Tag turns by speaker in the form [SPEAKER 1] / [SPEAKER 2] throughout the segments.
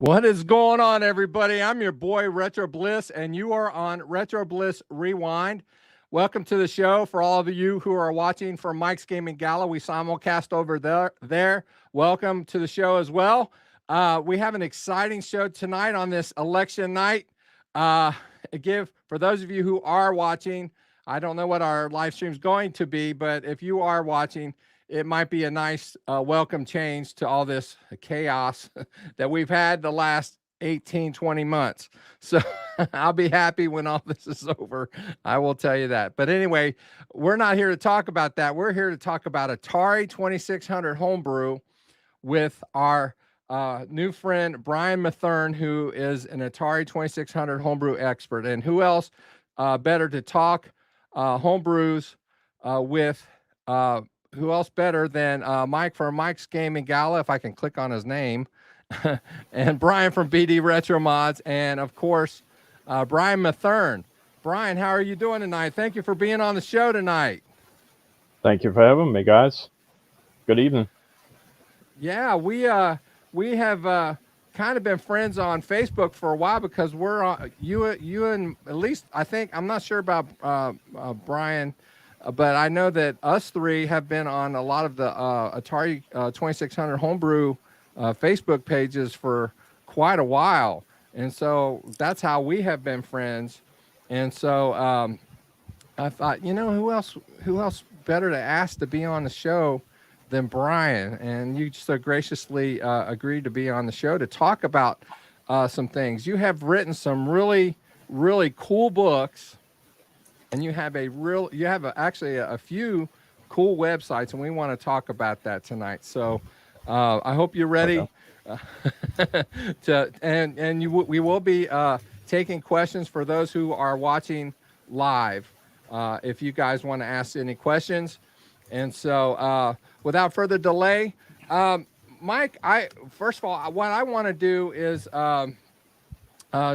[SPEAKER 1] What is going on, everybody? I'm your boy, Retro Bliss, and you are on Retro Bliss Rewind. Welcome to the show. For all of you who are watching from Mike's Gaming Gala, we simulcast over there. Welcome to the show as well. We have an exciting show tonight on this election night. For those of you who are watching, I don't know what our live stream is going to be, but if you are watching, it might be a nice welcome change to all this chaos that we've had the last 18, 20 months. So I'll be happy when all this is over. I will tell you that. But anyway, we're not here to talk about that. We're here to talk about Atari 2600 Homebrew with our new friend, Brian Matherne, who is an Atari 2600 Homebrew expert. And who else better to talk homebrews with who else better than Mike from Mike's Gaming Gala, if I can click on his name, and Brian from BD Retro Mods, and of course, Brian Matherne. Brian, how are you doing tonight? Thank you for being on the show tonight.
[SPEAKER 2] Thank you for having me, guys. Good evening.
[SPEAKER 1] Yeah, we have kind of been friends on Facebook for a while because we're on you and at least I think I'm not sure about Brian. But I know that us three have been on a lot of the Atari 2600 Homebrew Facebook pages for quite a while. And so that's how we have been friends. And so I thought, who else better to ask to be on the show than Brian? And you so graciously agreed to be on the show to talk about some things. You have written some really, really cool books. And you have actually a few cool websites, and we want to talk about that tonight. So I hope you're ready. We will be taking questions for those who are watching live. If you guys want to ask any questions, and so without further delay, Mike, first of all, what I want to do is.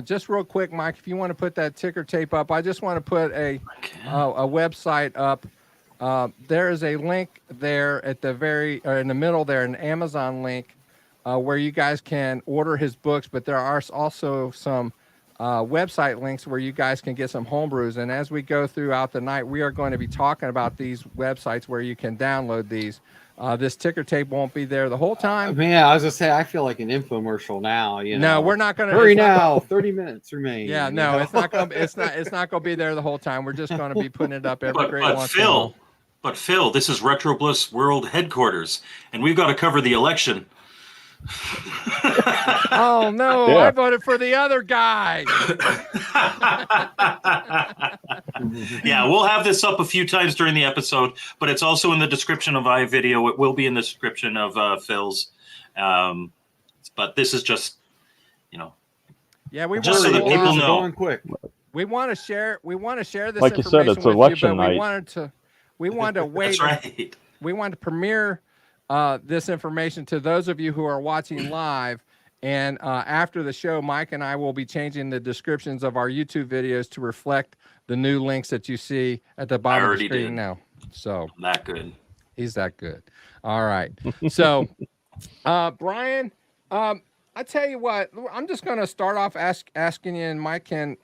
[SPEAKER 1] Just real quick, Mike, if you want to put that ticker tape up, I just want to put a website up. There is a link there at the in the middle there, an Amazon link where you guys can order his books, but there are also some website links where you guys can get some homebrews. And as we go throughout the night, we are going to be talking about these websites where you can download these. This ticker tape won't be there the whole time.
[SPEAKER 3] Man, I was gonna say I feel like an infomercial now.
[SPEAKER 1] No, we're not gonna
[SPEAKER 3] hurry now. 30 minutes remain.
[SPEAKER 1] Yeah, no, it's not gonna be there the whole time. We're just gonna be putting it up every great once in a while.
[SPEAKER 4] But Phil, this is Retro Bliss World Headquarters, and we've got to cover the election.
[SPEAKER 1] Oh no, yeah. I voted for the other guy.
[SPEAKER 4] Yeah, we'll have this up a few times during the episode, but it's also in the description of my video. It will be in the description of Phil's. But this is just,
[SPEAKER 1] yeah, we
[SPEAKER 4] just so that people know.
[SPEAKER 3] Going quick.
[SPEAKER 1] We want to share this
[SPEAKER 2] like you said, it's election night.
[SPEAKER 1] We wanted to wait.
[SPEAKER 4] That's right.
[SPEAKER 1] We wanted to premiere this information to those of you who are watching live. And after the show, Mike and I will be changing the descriptions of our YouTube videos to reflect the new links that you see at the bottom of the screen now. So
[SPEAKER 4] that good.
[SPEAKER 1] He's that good. All right. So, Brian, I tell you what, I'm just going to start off asking you, and Mike can,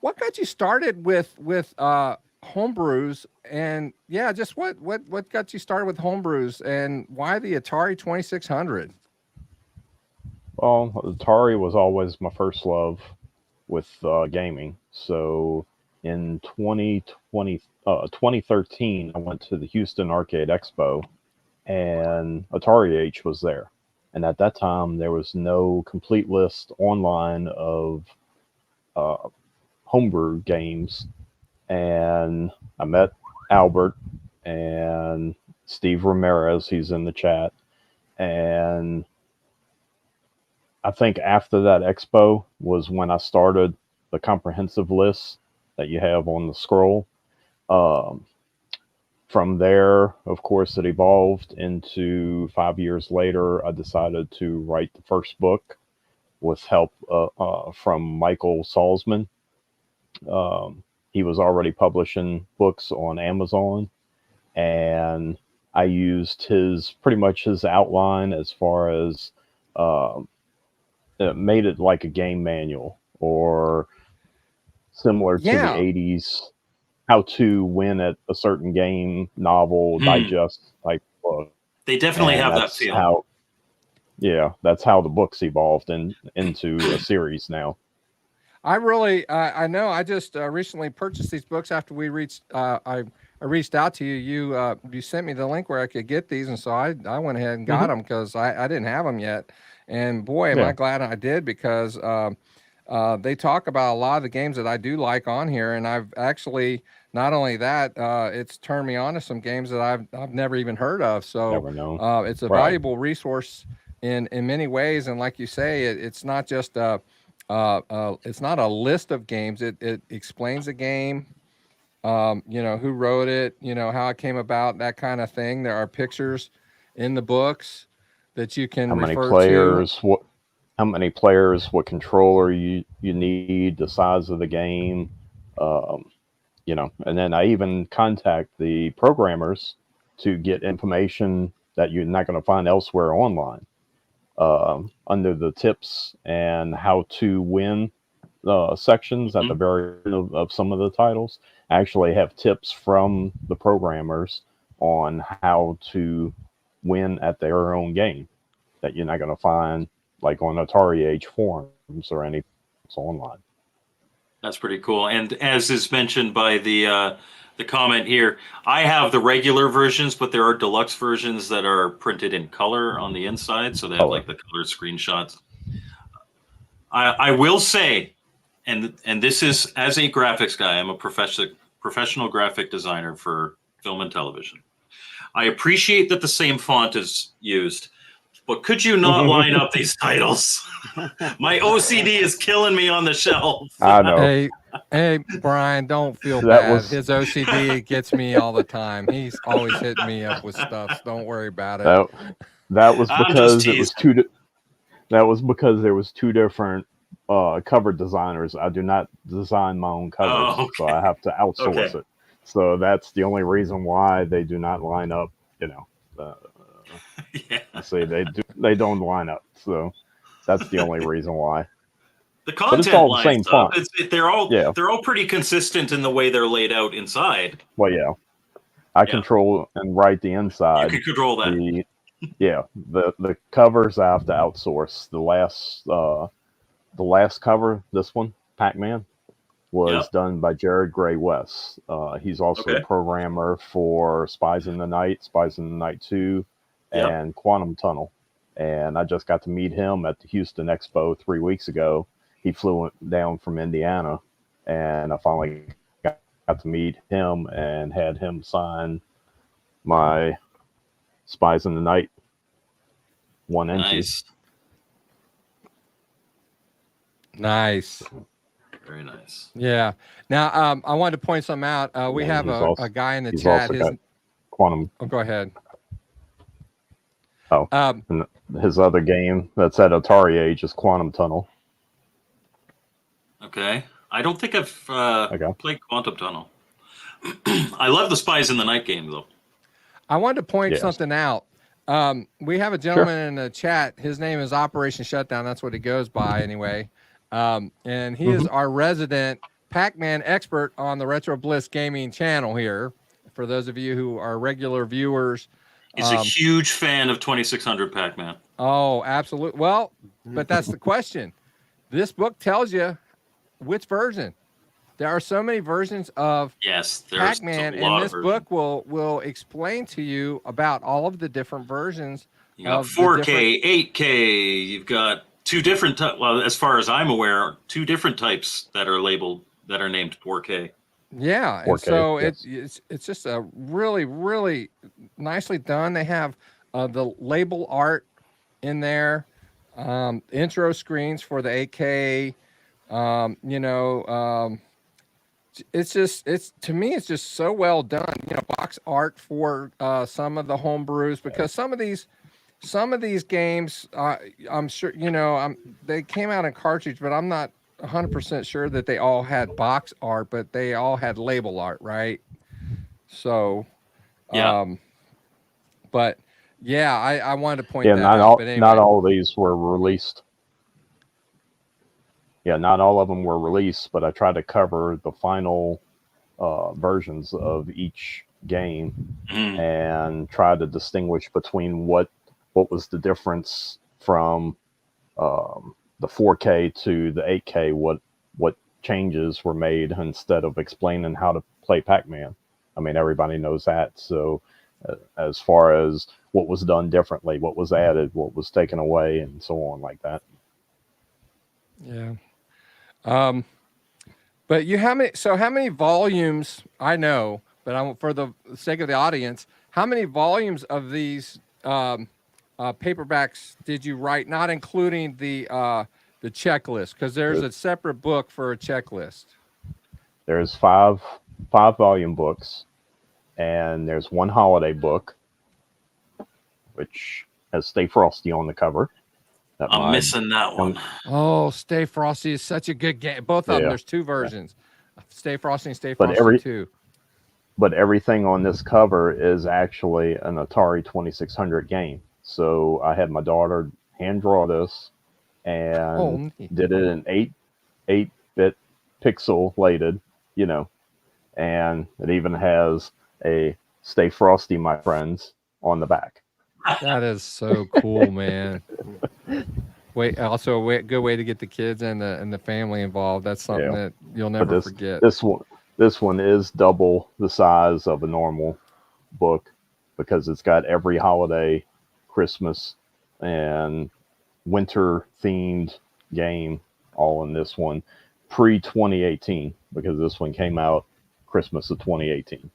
[SPEAKER 1] what got you started with homebrews? And yeah, just what got you started with homebrews, and why the Atari 2600?
[SPEAKER 2] Well, Atari was always my first love with gaming. So in 2013, I went to the Houston Arcade Expo, and Atari H was there. And at that time, there was no complete list online of homebrew games. And I met Albert and Steve Ramirez, he's in the chat. And I think after that expo was when I started the comprehensive list that you have on the scroll. From there, of course, it evolved into 5 years later, I decided to write the first book with help from Michael Salzman. He was already publishing books on Amazon, and I used pretty much his outline as far as made it like a game manual or similar to the
[SPEAKER 1] Yeah.
[SPEAKER 2] 80s how to win at a certain game, novel, digest type book.
[SPEAKER 4] They definitely
[SPEAKER 2] And
[SPEAKER 4] have that
[SPEAKER 2] that's
[SPEAKER 4] feel.
[SPEAKER 2] how, yeah, that's how the books evolved into a series now.
[SPEAKER 1] I really, I know. I just recently purchased these books after we reached. I reached out to you. You sent me the link where I could get these, and so I went ahead and got them because I didn't have them yet. And boy, am I glad I did, because they talk about a lot of the games that I do like on here, and I've actually, not only that, it's turned me on to some games that I've never even heard of. So
[SPEAKER 2] Never known.
[SPEAKER 1] it's a
[SPEAKER 2] Right.
[SPEAKER 1] valuable resource in many ways, and like you say, it's not just it's not a list of games. It explains the game, who wrote it, how it came about, that kind of thing. There are pictures in the books that you can
[SPEAKER 2] How many
[SPEAKER 1] refer
[SPEAKER 2] players, how many players, what controller you need, the size of the game, and then I even contact the programmers to get information that you're not going to find elsewhere online. Under the tips and how to win sections at the very end of some of the titles, I actually have tips from the programmers on how to win at their own game that you're not going to find like on Atari Age forums or any online.
[SPEAKER 4] That's pretty cool. And as is mentioned by the comment here, I have the regular versions, but there are deluxe versions that are printed in color on the inside, so they have like the color screenshots. I will say, and this is as a graphics guy, I'm a professional graphic designer for film and television. I appreciate that the same font is used, but could you not line up these titles? My OCD is killing me on the shelf.
[SPEAKER 2] I know.
[SPEAKER 1] Hey, Brian, don't feel
[SPEAKER 2] That
[SPEAKER 1] bad.
[SPEAKER 2] was-
[SPEAKER 1] His OCD gets me all the time. He's always hitting me up with stuff. So don't worry about it.
[SPEAKER 2] That was
[SPEAKER 4] I'm
[SPEAKER 2] because
[SPEAKER 4] just
[SPEAKER 2] it was that was because there was two different cover designers. I do not design my own covers, so I have to outsource it. So that's the only reason why they do not line up. I say they don't line up. So that's the only reason why.
[SPEAKER 4] The content,
[SPEAKER 2] but it's all the
[SPEAKER 4] lines
[SPEAKER 2] same
[SPEAKER 4] up.
[SPEAKER 2] font.
[SPEAKER 4] They're all pretty consistent in the way they're laid out inside.
[SPEAKER 2] Well, yeah, I control and write the inside.
[SPEAKER 4] You can control that.
[SPEAKER 2] The covers I have to outsource. The last cover, this one, Pac-Man, was done by Jared Gray West. He's also a programmer for Spies in the Night 2, and Quantum Tunnel. And I just got to meet him at the Houston Expo 3 weeks ago. He flew down from Indiana, and I finally got to meet him and had him sign my Spies in the Night 1 and 2.
[SPEAKER 1] Nice.
[SPEAKER 4] Very nice.
[SPEAKER 1] Yeah. Now, I wanted to point something out. We have a guy in the chat.
[SPEAKER 2] Quantum.
[SPEAKER 1] Oh, go ahead.
[SPEAKER 2] Oh, and his other game that's at Atari Age is Quantum Tunnel.
[SPEAKER 4] Okay. I don't think I've played Quantum Tunnel. I love the Spies in the Night game, though.
[SPEAKER 1] I wanted to point something out. We have a gentleman in the chat. His name is Operation Shutdown. That's what he goes by anyway. And he is our resident Pac-Man expert on the Retro Bliss Gaming channel here. For those of you who are regular viewers.
[SPEAKER 4] He's a huge fan of 2600 Pac-Man.
[SPEAKER 1] Oh, absolutely. Well, but that's the question. This book tells you which version. There are so many versions of Pac-Man, and this book will explain to you about all of the different versions.
[SPEAKER 4] You got 4K, 8K. You've got two different, well, as far as I'm aware, two different types that are labeled, that are named 4K.
[SPEAKER 1] Yeah,
[SPEAKER 2] 4K,
[SPEAKER 1] and so it's just a really, really nicely done. They have the label art in there, intro screens for the 8K. To me, it's just so well done. Box art for some of the homebrews, because some of these games, I'm sure they came out in cartridge, but I'm not 100% sure that they all had box art, but they all had label art, right? So, but yeah, I wanted to point that out. But anyway.
[SPEAKER 2] Not all of these were released. not all of them were released, but I tried to cover the final versions of each game and try to distinguish between what was the difference from the 4K to the 8K, what changes were made instead of explaining how to play Pac-Man. I mean, everybody knows that. So as far as what was done differently, what was added, what was taken away, and so on like that.
[SPEAKER 1] Yeah. But how many volumes, I know, but for the sake of the audience, how many volumes of these paperbacks did you write, not including the checklist? Because there's a separate book for a checklist.
[SPEAKER 2] There's five volume books, and there's one holiday book, which has Stay Frosty on the cover.
[SPEAKER 4] I'm missing that one.
[SPEAKER 1] Oh, Stay Frosty is such a good game. Both of them. There's two versions. Stay Frosty and Stay Frosty 2.
[SPEAKER 2] But everything on this cover is actually an Atari 2600 game. So I had my daughter hand draw this and did it in 8-bit pixelated, and it even has a Stay Frosty, my friends, on the back.
[SPEAKER 1] That is so cool, man. Also a good way to get the kids and the family involved. That's something that you'll never forget.
[SPEAKER 2] This one is double the size of a normal book because it's got every holiday, Christmas, and winter themed game all in this one, pre-2018, because this one came out Christmas of 2018.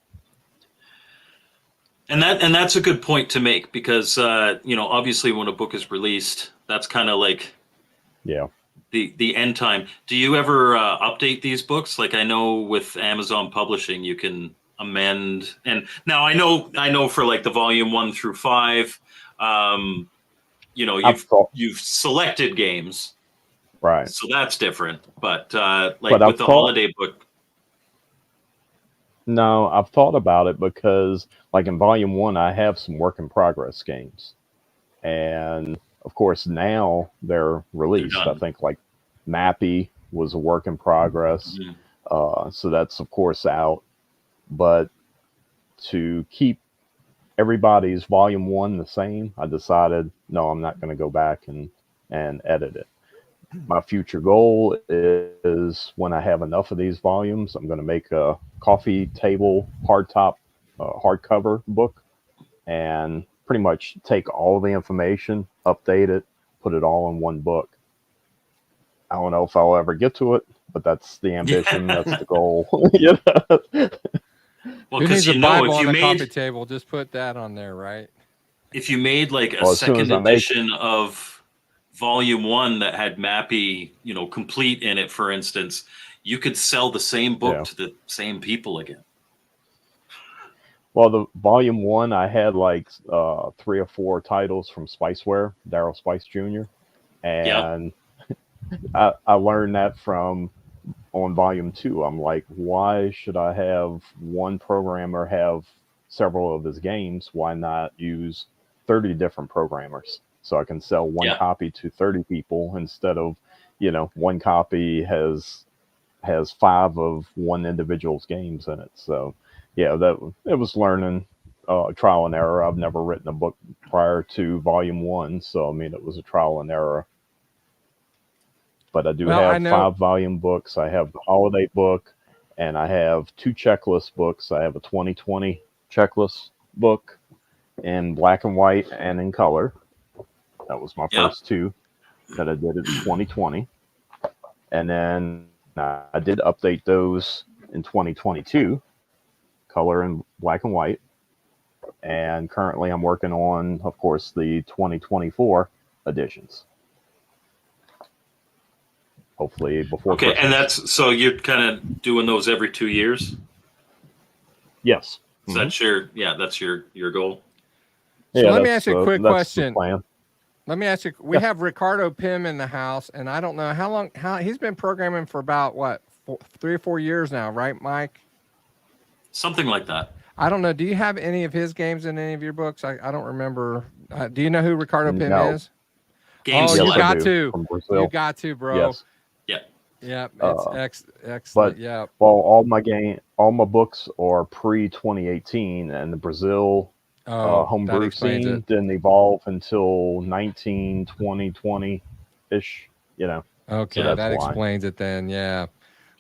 [SPEAKER 4] And that's a good point to make because obviously when a book is released, that's kind of like the end time. Do you ever update these books? Like I know with Amazon Publishing, you can amend. And now I know for like the volume 1 through 5, you've selected games,
[SPEAKER 2] right?
[SPEAKER 4] So that's different. But with the holiday book.
[SPEAKER 2] No, I've thought about it because, like in Volume 1, I have some work in progress games. And, of course, now they're released. I think, like, Mappy was a work in progress. So that's, of course, out. But to keep everybody's Volume 1 the same, I decided, no, I'm not going to go back and edit it. My future goal is when I have enough of these volumes, I'm going to make a coffee table hardcover book and pretty much take all the information, update it, put it all in one book. I don't know if I'll ever get to it, but that's the ambition. That's the goal.
[SPEAKER 4] Well,
[SPEAKER 1] who needs a Bible on the coffee table? Just put that on there, right?
[SPEAKER 4] If you made like a second edition of Volume 1 that had Mappy, complete in it, for instance, you could sell the same book to the same people again.
[SPEAKER 2] Well, the Volume 1, I had like 3 or 4 titles from Spiceware, Darryl Spice Jr. And I learned that from on Volume 2. I'm like, why should I have one programmer have several of his games? Why not use 30 different programmers? So I can sell one copy to 30 people instead of, one copy has 5 of one individual's games in it. So, it was learning, trial and error. I've never written a book prior to Volume 1, so I mean it was a trial and error. But I do have 5 volume books. I have the holiday book, and I have 2 checklist books. I have a 2020 checklist book in black and white and in color. That was my first 2 that I did in 2020. And then I did update those in 2022, color and black and white. And currently I'm working on, of course, the 2024 editions. Hopefully before Christmas.
[SPEAKER 4] And that's, so you're kind of doing those every 2 years?
[SPEAKER 2] Yes.
[SPEAKER 4] So that's your goal?
[SPEAKER 1] So let me ask you a quick question. Let me ask you, we have Ricardo Pym in the house, and I don't know how he's been programming for about 3 or 4 years now, right, Mike?
[SPEAKER 4] Something like that.
[SPEAKER 1] I don't know. Do you have any of his games in any of your books? I don't remember. Do you know who Ricardo Pym is?
[SPEAKER 4] Games
[SPEAKER 1] you
[SPEAKER 4] Select.
[SPEAKER 1] got to. You got to, bro.
[SPEAKER 2] Yes.
[SPEAKER 4] Yeah.
[SPEAKER 1] Yeah, it's
[SPEAKER 2] Uh,
[SPEAKER 1] excellent.
[SPEAKER 2] but
[SPEAKER 1] Yeah.
[SPEAKER 2] well, all my books are pre 2018, and the Brazil
[SPEAKER 1] Oh, that
[SPEAKER 2] homebrew
[SPEAKER 1] explains it.
[SPEAKER 2] scene didn't evolve until 2020 ish. You know, so
[SPEAKER 1] Okay,
[SPEAKER 2] that's
[SPEAKER 1] that
[SPEAKER 2] why.
[SPEAKER 1] explains it then. Yeah.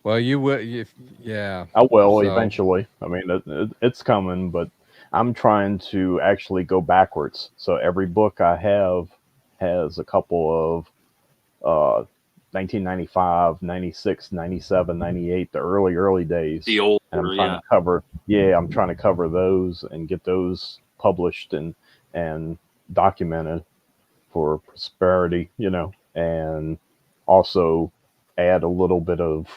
[SPEAKER 1] Well, you would, if, yeah.
[SPEAKER 2] I will
[SPEAKER 1] So,
[SPEAKER 2] eventually. I mean, it's coming, but I'm trying to actually go backwards. So every book I have has a couple of 1995, 96, 97, 98, the early days.
[SPEAKER 4] The
[SPEAKER 2] And I'm
[SPEAKER 4] older,
[SPEAKER 2] trying
[SPEAKER 4] yeah.
[SPEAKER 2] to cover, yeah, I'm trying to cover those and get those published and documented for prosperity, you know, and also add a little bit of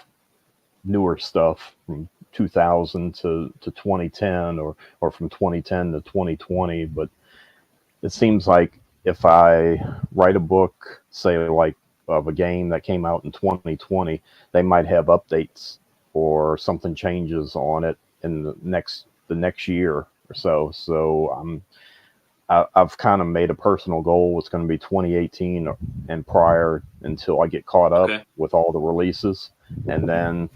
[SPEAKER 2] newer stuff from 2000 to 2010 or from 2010 to 2020. But it seems like if I write a book, say like of a game that came out in 2020, they might have updates or something changes on it in the next year or so. So I've kind of made a personal goal. It's going to be 2018 and prior until I get caught up
[SPEAKER 4] Okay.
[SPEAKER 2] with all the releases, and then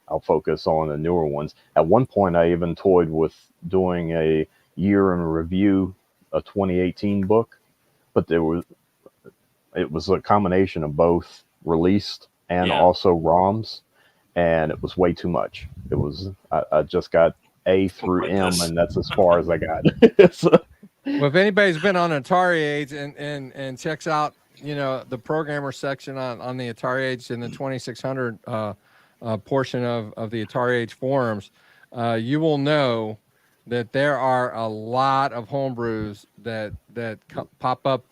[SPEAKER 2] I'll focus on the newer ones. At one point, I even toyed with doing a year in review, a 2018 book, but it was a combination of both released and
[SPEAKER 4] Yeah.
[SPEAKER 2] also ROMs, and it was way too much. I just got A
[SPEAKER 4] Oh
[SPEAKER 2] through M,
[SPEAKER 4] goodness.
[SPEAKER 2] and that's as far as I got. So,
[SPEAKER 1] well, if anybody's been on Atari Age and checks out, the programmer section on the Atari Age and the 2600 portion of the Atari Age forums, you will know that there are a lot of homebrews that pop up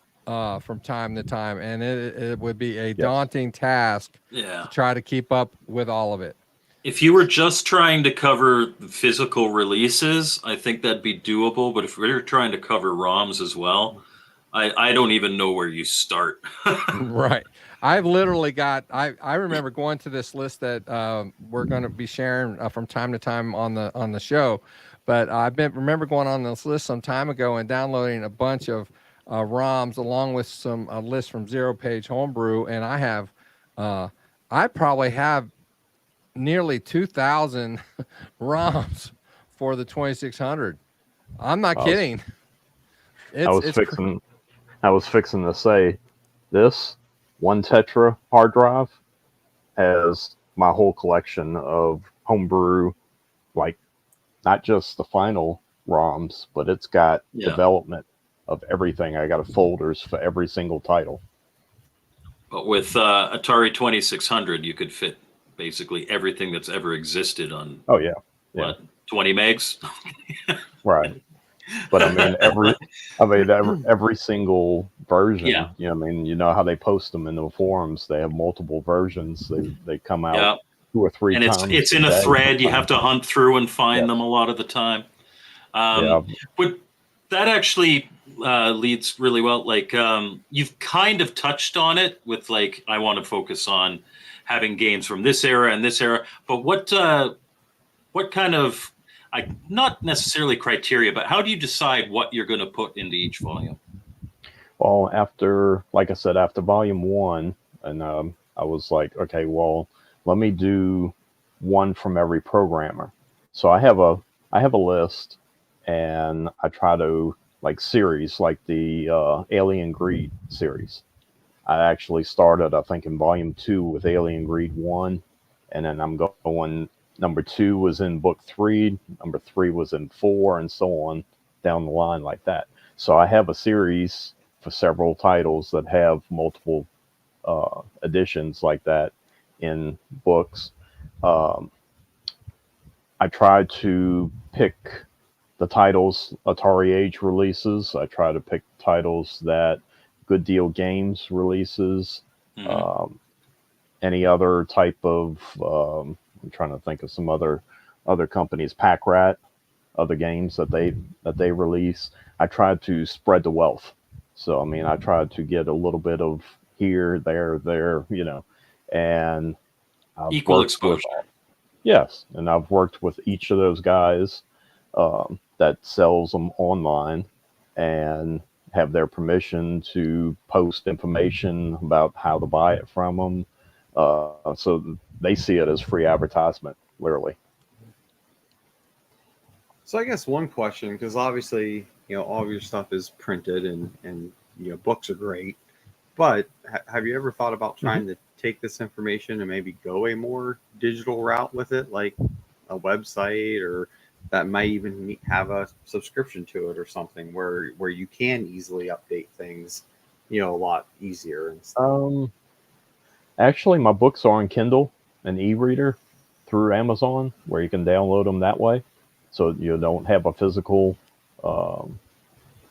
[SPEAKER 1] from time to time, and it would be a
[SPEAKER 2] yes.
[SPEAKER 1] daunting task
[SPEAKER 4] Yeah.
[SPEAKER 1] to try to keep up with all of it.
[SPEAKER 4] If you were just trying to cover physical releases, I think that'd be doable. But if you're trying to cover ROMs as well, I don't even know where you start.
[SPEAKER 1] Right. I've literally got. I remember going to this list that we're going to be sharing from time to time on the show, but remember going on this list some time ago and downloading a bunch of ROMs along with some lists from Zero Page Homebrew, and I probably have nearly 2,000 ROMs for the 2600. I'm not
[SPEAKER 2] I was
[SPEAKER 1] kidding.
[SPEAKER 2] I was
[SPEAKER 1] It's
[SPEAKER 2] fixing I was fixing to say this one Tetra hard drive has my whole collection of homebrew, like not just the final ROMs, but it's got
[SPEAKER 4] Yeah.
[SPEAKER 2] development of everything. I got folders for every single title.
[SPEAKER 4] But with Atari 2600, you could fit basically everything that's ever existed on
[SPEAKER 2] Oh yeah, yeah,
[SPEAKER 4] what, 20 megs?
[SPEAKER 2] right. But every single
[SPEAKER 4] Yeah.
[SPEAKER 2] version. I mean, you know how they post them in the forums. They have multiple versions. They come out
[SPEAKER 4] Yeah.
[SPEAKER 2] 2 or 3
[SPEAKER 4] And
[SPEAKER 2] times
[SPEAKER 4] it's
[SPEAKER 2] a
[SPEAKER 4] in a
[SPEAKER 2] day
[SPEAKER 4] thread. You have
[SPEAKER 2] sometimes.
[SPEAKER 4] to hunt through and find
[SPEAKER 2] Yes.
[SPEAKER 4] them a lot of the time.
[SPEAKER 2] Yeah.
[SPEAKER 4] But that actually leads really well. Like you've kind of touched on it with like, I want to focus on having games from this era and this era. But what kind of, not necessarily criteria, but how do you decide what you're going to put into each volume?
[SPEAKER 2] Well, like I said, after volume 1, and I was like, okay, well, let me do one from every programmer. So I have a list, and I try to like series, like the Alien Greed series. I actually started, I think, in volume 2 with Alien Greed 1, and then I'm going. Number 2 was in book 3. Number 3 was in 4, and so on down the line like that. So I have a series for several titles that have multiple editions like that in books. Um, I try to pick the titles Atari Age releases. I try to pick titles that Good Deal Games releases.
[SPEAKER 4] Mhm.
[SPEAKER 2] Any other type of I'm trying to think of some other companies, Pack Rat, other games that they release. I try to spread the wealth. So I mean, I try to get a little bit of here, there, and I've
[SPEAKER 4] Equal
[SPEAKER 2] worked with
[SPEAKER 4] exposure.
[SPEAKER 2] yes, and I've worked with each of those guys that sells them online and have their permission to post information about how to buy it from them, So they see it as free advertisement, literally.
[SPEAKER 3] So I guess one question, because obviously, all of your stuff is printed and books are great, but have you ever thought about trying to take this information and maybe go a more digital route with it, like a website, or that might even have a subscription to it or something where you can easily update things, a lot easier and stuff?
[SPEAKER 2] Actually, my books are on Kindle, an e-reader through Amazon, where you can download them that way. So you don't have a physical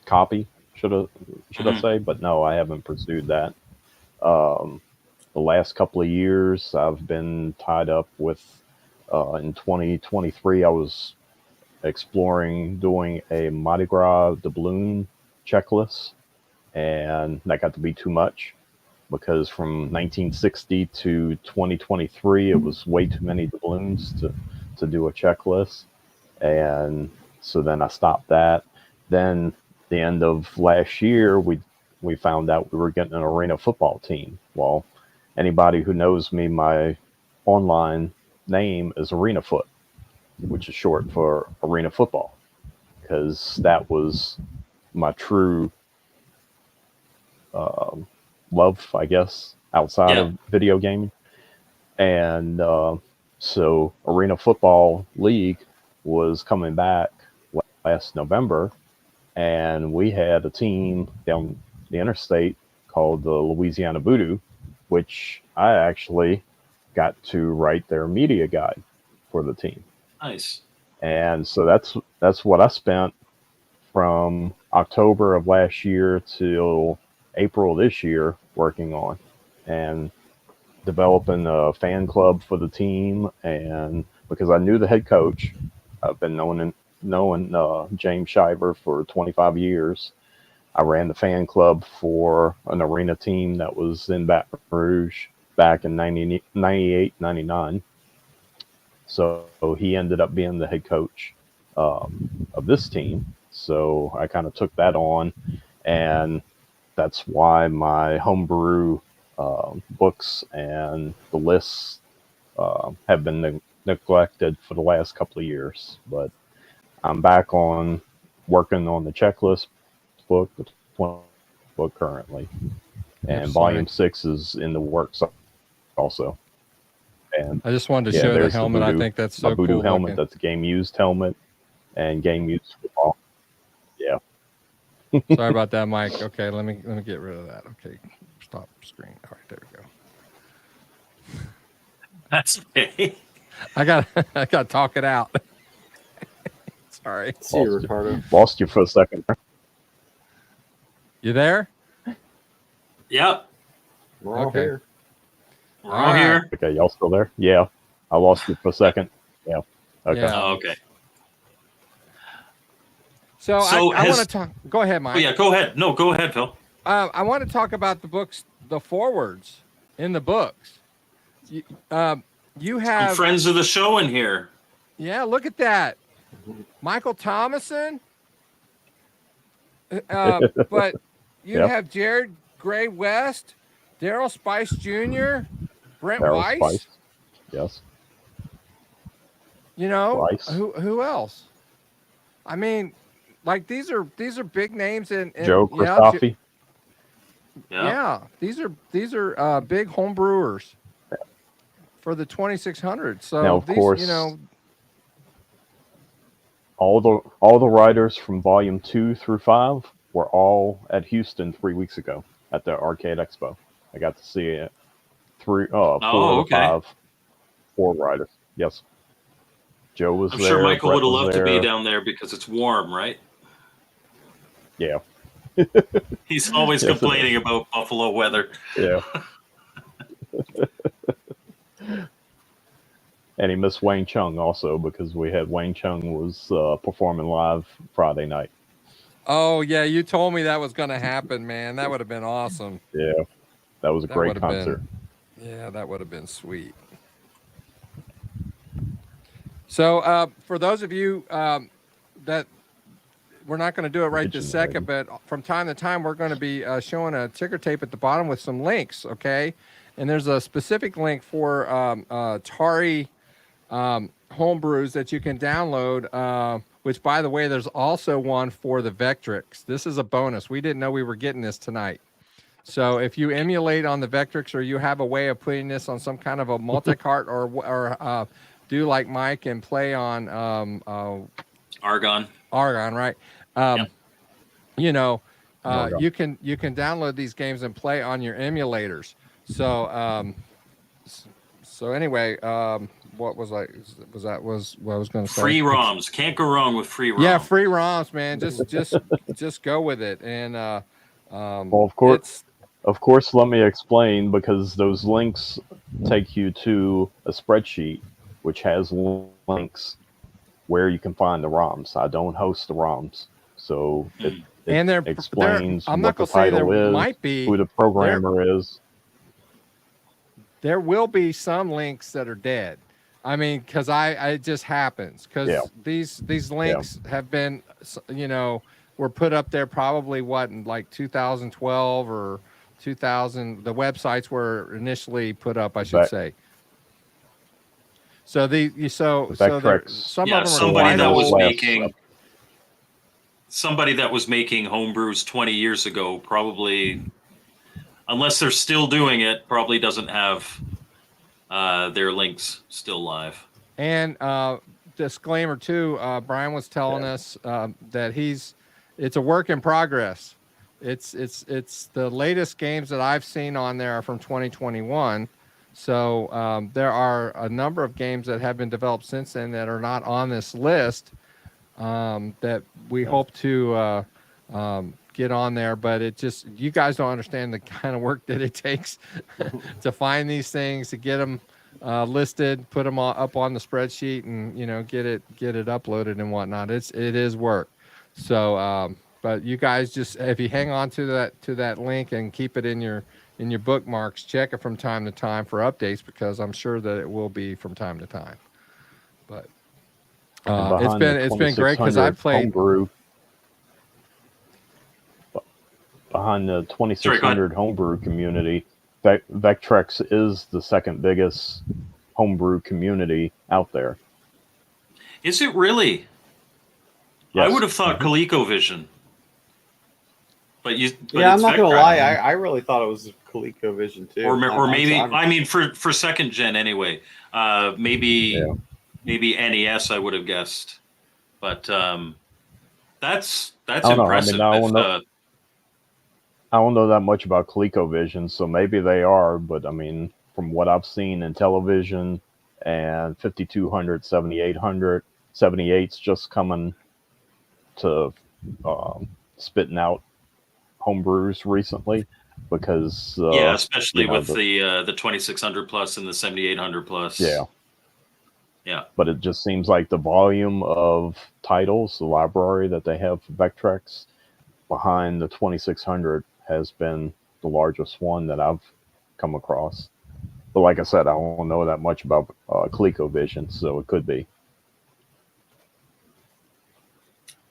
[SPEAKER 2] copy, should I say? But no, I haven't pursued that. The last couple of years, I've been tied up with. In 2023, I was exploring doing a Mardi Gras doubloon checklist, and that got to be too much because from 1960 to 2023, it was way too many doubloons to do a checklist. And so then I stopped that. Then the end of last year, we found out we were getting an arena football team. Well, anybody who knows me, my online name is Arena Foot, which is short for arena football, because that was my true love, I guess, outside of video gaming. And so Arena Football League was coming back last November, and we had a team down the interstate called the Louisiana Voodoo, which I actually got to write their media guide for the team.
[SPEAKER 4] Nice.
[SPEAKER 2] And so that's what I spent from October of last year till April this year working on, and developing a fan club for the team. And because I knew the head coach, I've been knowing James Shiver for 25 years. I ran the fan club for an arena team that was in Baton Rouge back in 98, 99. So he ended up being the head coach of this team. So I kind of took that on, and that's why my homebrew books and the lists have been neglected for the last couple of years. But I'm back on working on the checklist book, the 20 book currently, and volume 6 is in the works also. And
[SPEAKER 1] I just wanted to show the helmet. I think that's so
[SPEAKER 2] Voodoo
[SPEAKER 1] cool
[SPEAKER 2] helmet.
[SPEAKER 1] looking.
[SPEAKER 2] That's a game used helmet and game used football. Yeah.
[SPEAKER 1] Sorry about that, Mike. Okay, let me get rid of that. Okay, stop screen. All right, there we go.
[SPEAKER 4] That's okay.
[SPEAKER 1] I got to talk it out. Sorry.
[SPEAKER 3] See you, Ricardo.
[SPEAKER 2] Lost you for a second.
[SPEAKER 1] You there?
[SPEAKER 4] Yep.
[SPEAKER 3] We're all
[SPEAKER 1] Okay.
[SPEAKER 3] here.
[SPEAKER 4] We're all here.
[SPEAKER 2] Okay, y'all still there? Yeah. I lost you for a second. Yeah. Okay.
[SPEAKER 1] Yeah.
[SPEAKER 4] Oh, okay.
[SPEAKER 1] So I want to talk. Go ahead, Mike.
[SPEAKER 4] Oh, yeah, go ahead. No, go ahead, Phil.
[SPEAKER 1] I want to talk about the books, the forwards in the books. You have
[SPEAKER 4] Some friends of the show in here.
[SPEAKER 1] Yeah, look at that. Michael Thomason. But you have Jared Gray West, Daryl Spice Jr., Brent
[SPEAKER 2] Daryl
[SPEAKER 1] Weiss.
[SPEAKER 2] Spice. Yes. Weiss.
[SPEAKER 1] Who else? I mean, like these are big names in
[SPEAKER 2] Joe Christofi.
[SPEAKER 1] Yeah, these are big home brewers for the 2600. So
[SPEAKER 2] now, of course, all the writers from volume 2 through 5 were all at Houston 3 weeks ago at the Arcade Expo. I got to see it. 4 writers. Yes. Joe was
[SPEAKER 4] I'm
[SPEAKER 2] there.
[SPEAKER 4] sure Michael
[SPEAKER 2] Brett
[SPEAKER 4] would have
[SPEAKER 2] was
[SPEAKER 4] loved
[SPEAKER 2] there.
[SPEAKER 4] to be down there because it's warm, right?
[SPEAKER 2] Yeah.
[SPEAKER 4] He's always complaining about Buffalo weather.
[SPEAKER 2] Yeah. And he missed Wayne Chung also, because we had Wayne Chung was performing live Friday night.
[SPEAKER 1] Oh yeah, you told me that was going to happen, man. That would have been awesome.
[SPEAKER 2] Yeah, that was a great concert.
[SPEAKER 1] Yeah, that would have been sweet. So for those of you that we're not going to do it right
[SPEAKER 2] Get
[SPEAKER 1] this
[SPEAKER 2] you ready.
[SPEAKER 1] second, but from time to time we're going to be showing a ticker tape at the bottom with some links. Okay, and there's a specific link for Atari homebrews that you can download. Which, by the way, there's also one for the Vectrix. This is a bonus. We didn't know we were getting this tonight. So if you emulate on the Vectrix, or you have a way of putting this on some kind of a multi-cart, or do like Mike and play on
[SPEAKER 4] Argon.
[SPEAKER 1] Argon, right?
[SPEAKER 4] Yep.
[SPEAKER 1] You know,
[SPEAKER 2] Argon.
[SPEAKER 1] you can download these games and play on your emulators. So so anyway, what was I what I was going to say?
[SPEAKER 4] Free ROMs. Can't go wrong with free ROMs.
[SPEAKER 1] Yeah, free ROMs, man. Just go with it. And
[SPEAKER 2] Well, of course, let me explain, because those links take you to a spreadsheet which has links where you can find the ROMs. I don't host the ROMs, so it
[SPEAKER 1] and
[SPEAKER 2] explains
[SPEAKER 1] I'm
[SPEAKER 2] what
[SPEAKER 1] not
[SPEAKER 2] the
[SPEAKER 1] gonna say
[SPEAKER 2] title
[SPEAKER 1] there
[SPEAKER 2] is,
[SPEAKER 1] might be
[SPEAKER 2] who the programmer is.
[SPEAKER 1] There will be some links that are dead. I mean, because it just happens, because these links have been, were put up there probably in like 2012 or 2000. The websites were initially put up, I should say. So some of them are
[SPEAKER 4] somebody that was
[SPEAKER 2] last
[SPEAKER 4] making somebody that was making homebrews 20 years ago probably, unless they're still doing it, probably doesn't have their links still live. And
[SPEAKER 1] disclaimer too, Brian was telling us that it's a work in progress. It's the latest games that I've seen on there are from 2021. So there are a number of games that have been developed since then that are not on this list, that we hope to get on there. But you guys don't understand the kind of work that it takes to find these things, to get them listed, put them up on the spreadsheet, and get it uploaded and whatnot. It is work. So but you guys, just if you hang on to that link and keep it in your bookmarks, check it from time to time for updates, because I'm sure that it will be from time to time. But it's been great, because I've played
[SPEAKER 2] Homebrew. Behind the 2600 homebrew community, Vectrex is the second biggest homebrew community out there.
[SPEAKER 4] Is it really?
[SPEAKER 2] Yes.
[SPEAKER 4] I would have thought ColecoVision. But
[SPEAKER 3] I'm not gonna lie. I really thought it was ColecoVision too,
[SPEAKER 4] or maybe I mean for second gen anyway. Maybe NES I would have guessed, but that's impressive.
[SPEAKER 2] I don't know that much about ColecoVision, so maybe they are. But I mean, from what I've seen in television, and 5200, 7800, 78's just coming to spitting out homebrews recently, because
[SPEAKER 4] especially with the 2600 plus and the 7800 plus. Yeah.
[SPEAKER 2] But it just seems like the volume of titles, the library that they have for Vectrex behind the 2600 has been the largest one that I've come across. But like I said, I don't know that much about ColecoVision, so it could be.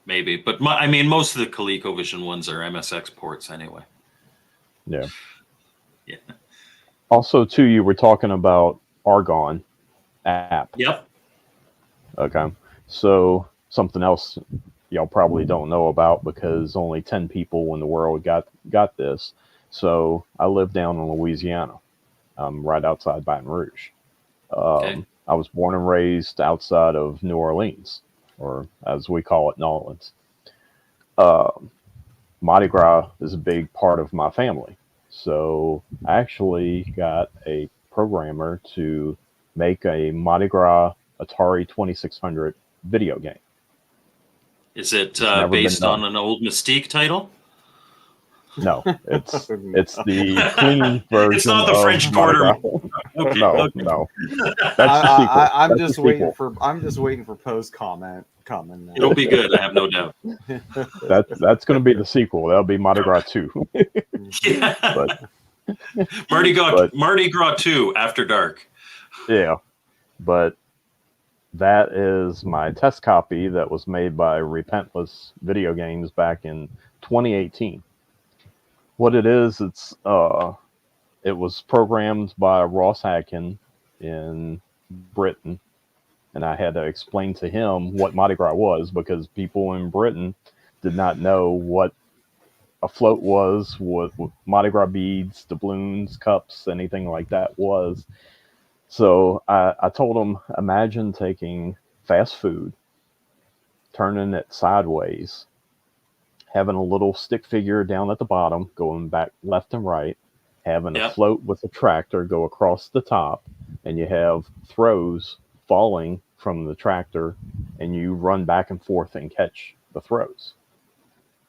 [SPEAKER 4] Maybe, but most of the ColecoVision ones are MSX ports anyway.
[SPEAKER 2] Yeah.
[SPEAKER 4] Yeah.
[SPEAKER 2] Also, too, you were talking about Argon app.
[SPEAKER 4] Yep.
[SPEAKER 2] Okay. So something else y'all probably don't know about, because only 10 people in the world got this. So I live down in Louisiana, right outside Baton Rouge.
[SPEAKER 4] Okay.
[SPEAKER 2] I was born and raised outside of New Orleans, or as we call it, New Orleans. Mardi Gras is a big part of my family. So I actually got a programmer to make a Mardi Gras Atari 2600 video game.
[SPEAKER 4] Is it based on an old Mystique title?
[SPEAKER 2] No, it's the clean version.
[SPEAKER 4] It's not the French Quarter.
[SPEAKER 2] Okay, no.
[SPEAKER 3] I'm just waiting for post comment coming now.
[SPEAKER 4] It'll be good, I have no doubt.
[SPEAKER 2] That's going to be the sequel. That'll be Mardi Gras 2.
[SPEAKER 4] Yeah.
[SPEAKER 2] But
[SPEAKER 4] Mardi Gras 2 After Dark.
[SPEAKER 2] Yeah, but that is my test copy that was made by Repentless Video Games back in 2018. What it is, it was programmed by Ross Atkin in Britain, and I had to explain to him what Mardi Gras was because people in Britain did not know what a float was, what Mardi Gras beads, doubloons, cups, anything like that was. So I told him, imagine taking fast food, turning it sideways, having a little stick figure down at the bottom, going back left and right, having a
[SPEAKER 4] Yep.
[SPEAKER 2] float with a tractor go across the top, and you have throws falling from the tractor, and you run back and forth and catch the throws.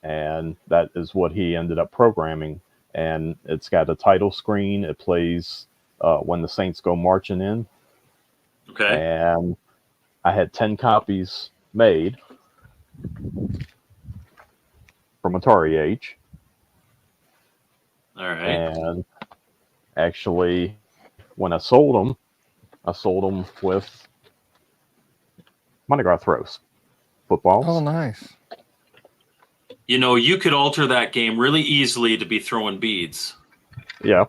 [SPEAKER 2] And that is what he ended up programming. And it's got a title screen. It plays when the Saints go marching in.
[SPEAKER 4] Okay.
[SPEAKER 2] And I had 10 copies made from Atari Age.
[SPEAKER 4] All right.
[SPEAKER 2] And actually, when I sold them with Mardi Gras throws, footballs.
[SPEAKER 1] Oh, nice.
[SPEAKER 4] You know, you could alter that game really easily to be throwing beads.
[SPEAKER 2] Yeah,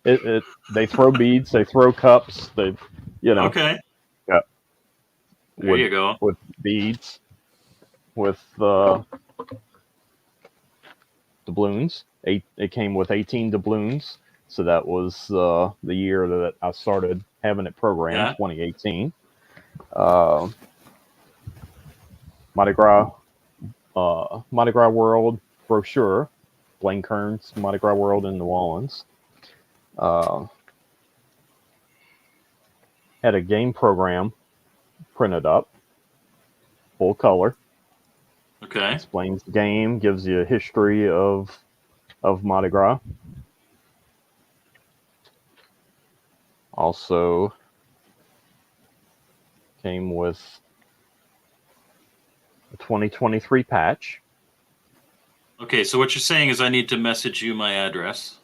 [SPEAKER 2] they throw beads, they throw cups, they,
[SPEAKER 4] Okay.
[SPEAKER 2] Yeah.
[SPEAKER 4] There you go.
[SPEAKER 2] With beads, with doubloons. It came with 18 doubloons, so that was the year that I started having it programmed,
[SPEAKER 4] Yeah.
[SPEAKER 2] 2018. Mardi Gras World brochure, Blaine Kern's Mardi Gras World in New Orleans. Had a game program printed up, full color.
[SPEAKER 4] Okay.
[SPEAKER 2] Explains the game, gives you a history of Mardi Gras. Also came with a 2023 patch.
[SPEAKER 4] Okay, so what you're saying is I need to message you my address.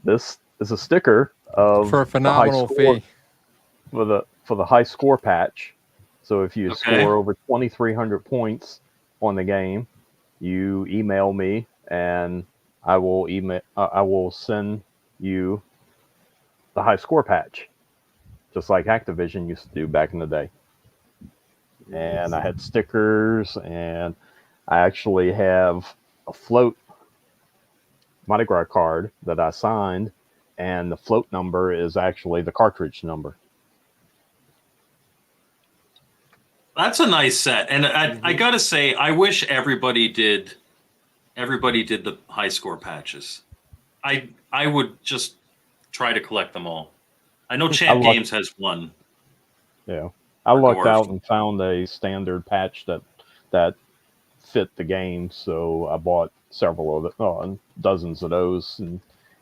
[SPEAKER 2] This is a sticker of
[SPEAKER 1] For a phenomenal
[SPEAKER 2] the high score,
[SPEAKER 1] fee.
[SPEAKER 2] for the high score patch. So if you
[SPEAKER 4] Okay.
[SPEAKER 2] score over 2,300 points on the game, you email me and I will send you the high score patch, just like Activision used to do back in the day. And I had stickers, and I actually have a float Mardi Gras card that I signed, and the float number is actually the cartridge number.
[SPEAKER 4] That's a nice set, and I gotta say, I wish everybody did the high score patches. I would just try to collect them all. I know Champ Games has one.
[SPEAKER 2] Yeah, I
[SPEAKER 4] For
[SPEAKER 2] lucked
[SPEAKER 4] dwarf.
[SPEAKER 2] out and found a standard patch that fit the game, so I bought several of it, dozens of those,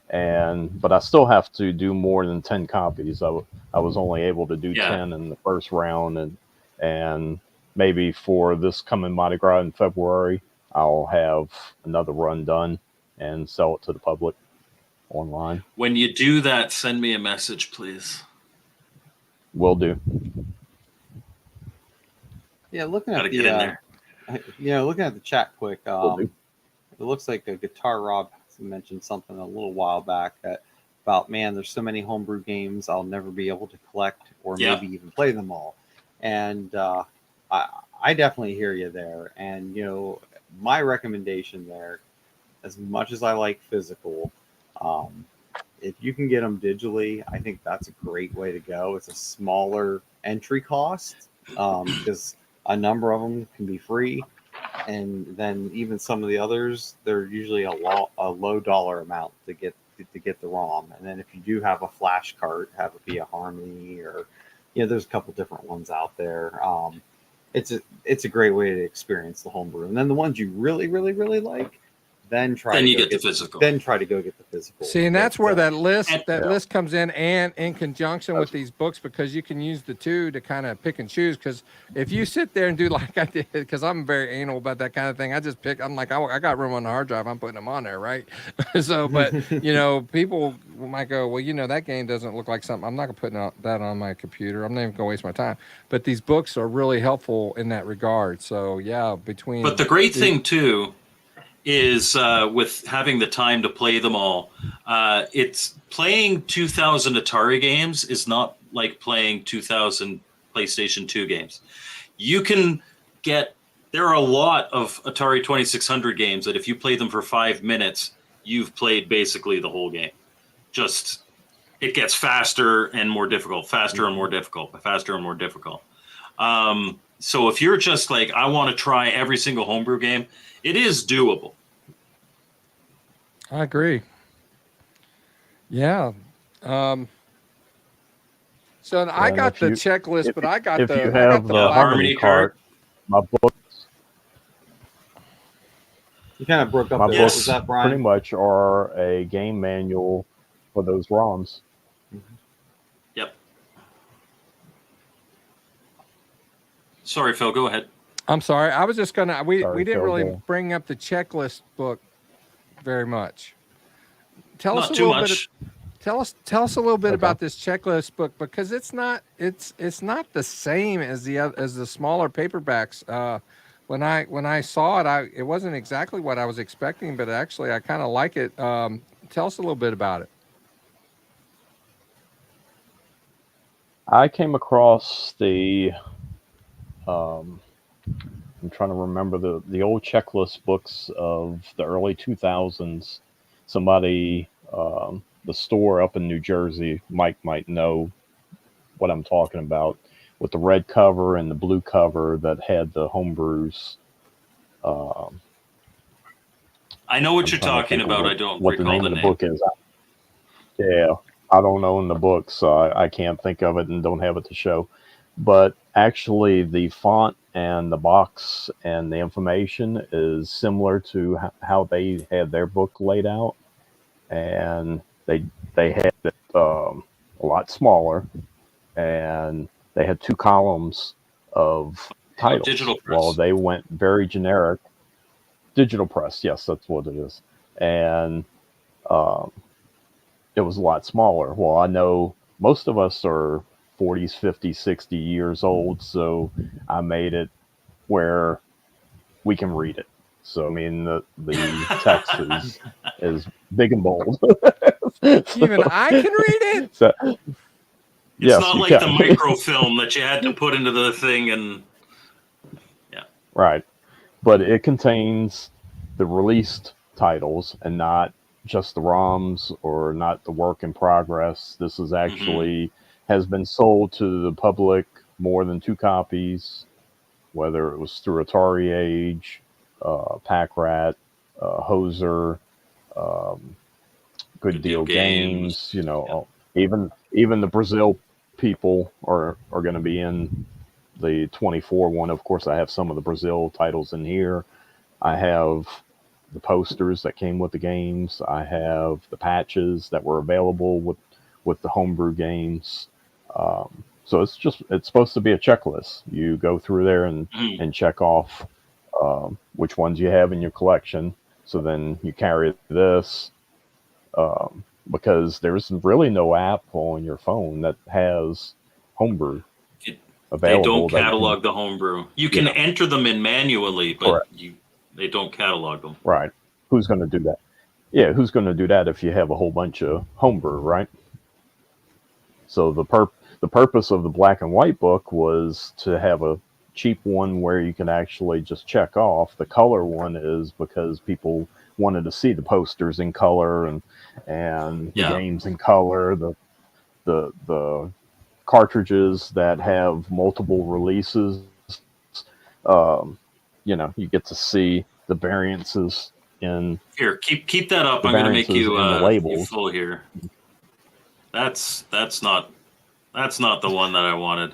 [SPEAKER 2] but I still have to do more than 10 copies. I was only able to do 10 in the first round, and maybe for this coming Mardi Gras in February, I'll have another run done and sell it to the public online.
[SPEAKER 4] When you do that, send me a message, please.
[SPEAKER 2] Will do.
[SPEAKER 3] Yeah, looking
[SPEAKER 4] Gotta
[SPEAKER 3] at
[SPEAKER 4] get in there.
[SPEAKER 3] looking at the chat quick,
[SPEAKER 2] Will do.
[SPEAKER 3] it looks like a Guitar Rob mentioned something a little while back about, man, there's so many homebrew games I'll never be able to collect or maybe even play them all. And I definitely hear you there. And, my recommendation there, as much as I like physical, if you can get them digitally, I think that's a great way to go. It's a smaller entry cost because a number of them can be free. And then even some of the others, they're usually a low dollar amount to get the ROM. And then if you do have a flash cart, have it be a Harmony or, there's a couple different ones out there. It's a great way to experience the homebrew. And then the ones you really, really, really like, then
[SPEAKER 4] Then you get the physical.
[SPEAKER 3] Then try to go get the physical.
[SPEAKER 1] See, and that's where that list
[SPEAKER 4] And-
[SPEAKER 1] list comes in, and in conjunction with these books, because you can use the two to kind of pick and choose. Because if you sit there and do like I did, because I'm very anal about that kind of thing, I just pick. I'm like, I got room on the hard drive. I'm putting them on there, right? So, but people might go, well, that game doesn't look like something. I'm not gonna put that on my computer. I'm not even gonna waste my time. But these books are really helpful in that regard. So yeah,
[SPEAKER 4] But the great thing too is with having the time to play them all, it's playing 2000 Atari games is not like playing 2000 PlayStation 2 games. You can there are a lot of Atari 2600 games that if you play them for 5 minutes, you've played basically the whole game. Just, it gets faster and more difficult, faster and more difficult, faster and more difficult. So if you're just like, I want to try every single homebrew game, it is doable.
[SPEAKER 1] I agree. Yeah. So I
[SPEAKER 2] And
[SPEAKER 1] got
[SPEAKER 2] if
[SPEAKER 1] the
[SPEAKER 2] you-
[SPEAKER 1] checklist, but I got
[SPEAKER 2] if
[SPEAKER 1] the
[SPEAKER 2] you
[SPEAKER 1] I got
[SPEAKER 2] have
[SPEAKER 1] the
[SPEAKER 2] the
[SPEAKER 1] black-
[SPEAKER 2] Harmony card, my books
[SPEAKER 3] You kind of broke up
[SPEAKER 2] My
[SPEAKER 3] there.
[SPEAKER 4] Yes.
[SPEAKER 3] Was that
[SPEAKER 2] pretty
[SPEAKER 3] Brian?
[SPEAKER 2] much are a game manual for those ROMs.
[SPEAKER 4] Yep. Sorry, Phil, go ahead.
[SPEAKER 1] I'm sorry. I was just gonna. We
[SPEAKER 2] Sorry,
[SPEAKER 1] didn't
[SPEAKER 2] Phil,
[SPEAKER 1] really
[SPEAKER 2] go.
[SPEAKER 1] bring up the checklist book very much. Tell us
[SPEAKER 4] Not
[SPEAKER 1] a
[SPEAKER 4] too
[SPEAKER 1] little
[SPEAKER 4] much.
[SPEAKER 1] bit. Tell us a little bit
[SPEAKER 2] Okay.
[SPEAKER 1] about this checklist book, because it's not the same as the smaller paperbacks. When I saw it, it wasn't exactly what I was expecting, but actually I kind of like it. Tell us a little bit about it.
[SPEAKER 2] I came across I'm trying to remember the old checklist books of the early 2000s. Somebody, the store up in New Jersey, Mike might know what I'm talking about, with the red cover and the blue cover that had the homebrews.
[SPEAKER 4] I know what
[SPEAKER 2] I'm
[SPEAKER 4] you're
[SPEAKER 2] trying to
[SPEAKER 4] talking
[SPEAKER 2] think of
[SPEAKER 4] about.
[SPEAKER 2] what-
[SPEAKER 4] I don't
[SPEAKER 2] what the
[SPEAKER 4] recall
[SPEAKER 2] name
[SPEAKER 4] the
[SPEAKER 2] of the
[SPEAKER 4] name.
[SPEAKER 2] book is. Yeah, I don't own the book, so I can't think of it and don't have it to show. But actually, the font and the box and the information is similar to how they had their book laid out, and they had it a lot smaller, and they had 2 columns of titles.
[SPEAKER 4] Digital press.
[SPEAKER 2] Well, they went very generic. Digital press, yes, that's what it is, and it was a lot smaller. Well, I know most of us are 40s, 50s, 60 years old, so I made it where we can read it. So, I mean, the text is big and bold.
[SPEAKER 1] Even I can read it.
[SPEAKER 2] So,
[SPEAKER 4] It's
[SPEAKER 2] yes,
[SPEAKER 4] not
[SPEAKER 2] you
[SPEAKER 4] like
[SPEAKER 2] can.
[SPEAKER 4] the microfilm that you had to put into the thing and
[SPEAKER 2] Right. But it contains the released titles and not just the ROMs or not the work in progress. This is actually has been sold to the public more than 2 copies, whether it was through Atari Age, Pack Rat, Hoser, Good Deal Games, even the Brazil people are going to be in the 24 one. Of course, I have some of the Brazil titles in here. I have the posters that came with the games. I have the patches that were available with the homebrew games. So it's supposed to be a checklist. You go through there and check off which ones you have in your collection. So then you carry this, because there's really no app on your phone that has homebrew available.
[SPEAKER 4] they don't
[SPEAKER 2] that you can-
[SPEAKER 4] catalog the homebrew. You can enter them in manually, but they don't catalog them.
[SPEAKER 2] Right. Who's going to do that? Yeah, who's going to do that if you have a whole bunch of homebrew, right? So the purpose of the black and white book was to have a cheap one where you can actually just check off. The color one is because people wanted to see the posters in color and the games in color, the cartridges that have multiple releases. You get to see the variances in.
[SPEAKER 4] Here, keep that up.
[SPEAKER 2] The
[SPEAKER 4] I'm going to make
[SPEAKER 2] variances
[SPEAKER 4] you,
[SPEAKER 2] in the
[SPEAKER 4] you
[SPEAKER 2] labels.
[SPEAKER 4] full here. That's not the one that I wanted.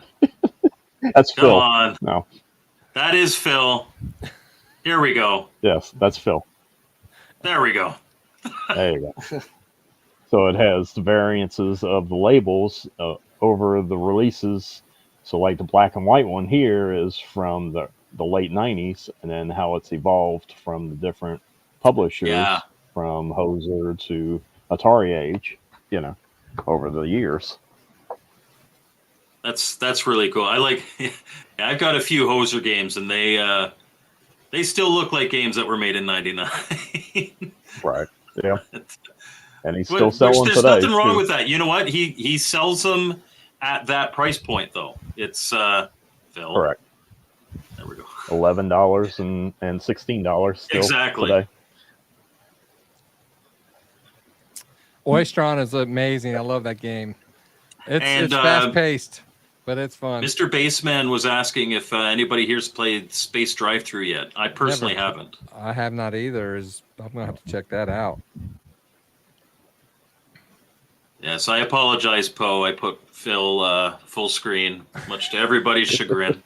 [SPEAKER 2] That's
[SPEAKER 4] Come
[SPEAKER 2] Phil.
[SPEAKER 4] on.
[SPEAKER 2] No.
[SPEAKER 4] That is Phil. Here we go.
[SPEAKER 2] Yes, that's Phil.
[SPEAKER 4] There we go.
[SPEAKER 2] There you go. So it has the variances of the labels over the releases. So like the black and white one here is from the late 90s, and then how it's evolved from the different publishers,
[SPEAKER 4] Yeah.
[SPEAKER 2] from Hoser to Atari Age, over the years.
[SPEAKER 4] That's really cool. I like. I've got a few Hoser games, and they still look like games that were made in '99.
[SPEAKER 2] Right. Yeah. And he's
[SPEAKER 4] But
[SPEAKER 2] still selling
[SPEAKER 4] there's
[SPEAKER 2] today.
[SPEAKER 4] nothing wrong
[SPEAKER 2] too.
[SPEAKER 4] with that. You know what? He sells them at that price point, though. It's Phil.
[SPEAKER 2] Correct.
[SPEAKER 4] There we go.
[SPEAKER 2] $11 and $16 still
[SPEAKER 4] Exactly.
[SPEAKER 2] today.
[SPEAKER 1] Oystron is amazing. I love that game. It's
[SPEAKER 4] And,
[SPEAKER 1] fast paced, but it's fun.
[SPEAKER 4] Mr. Baseman was asking if anybody here's played Space Drive-Thru yet. I personally haven't.
[SPEAKER 1] I have not either. I'm gonna have to check that out.
[SPEAKER 4] Yes, I apologize, Poe. I put Phil full screen, much to everybody's chagrin.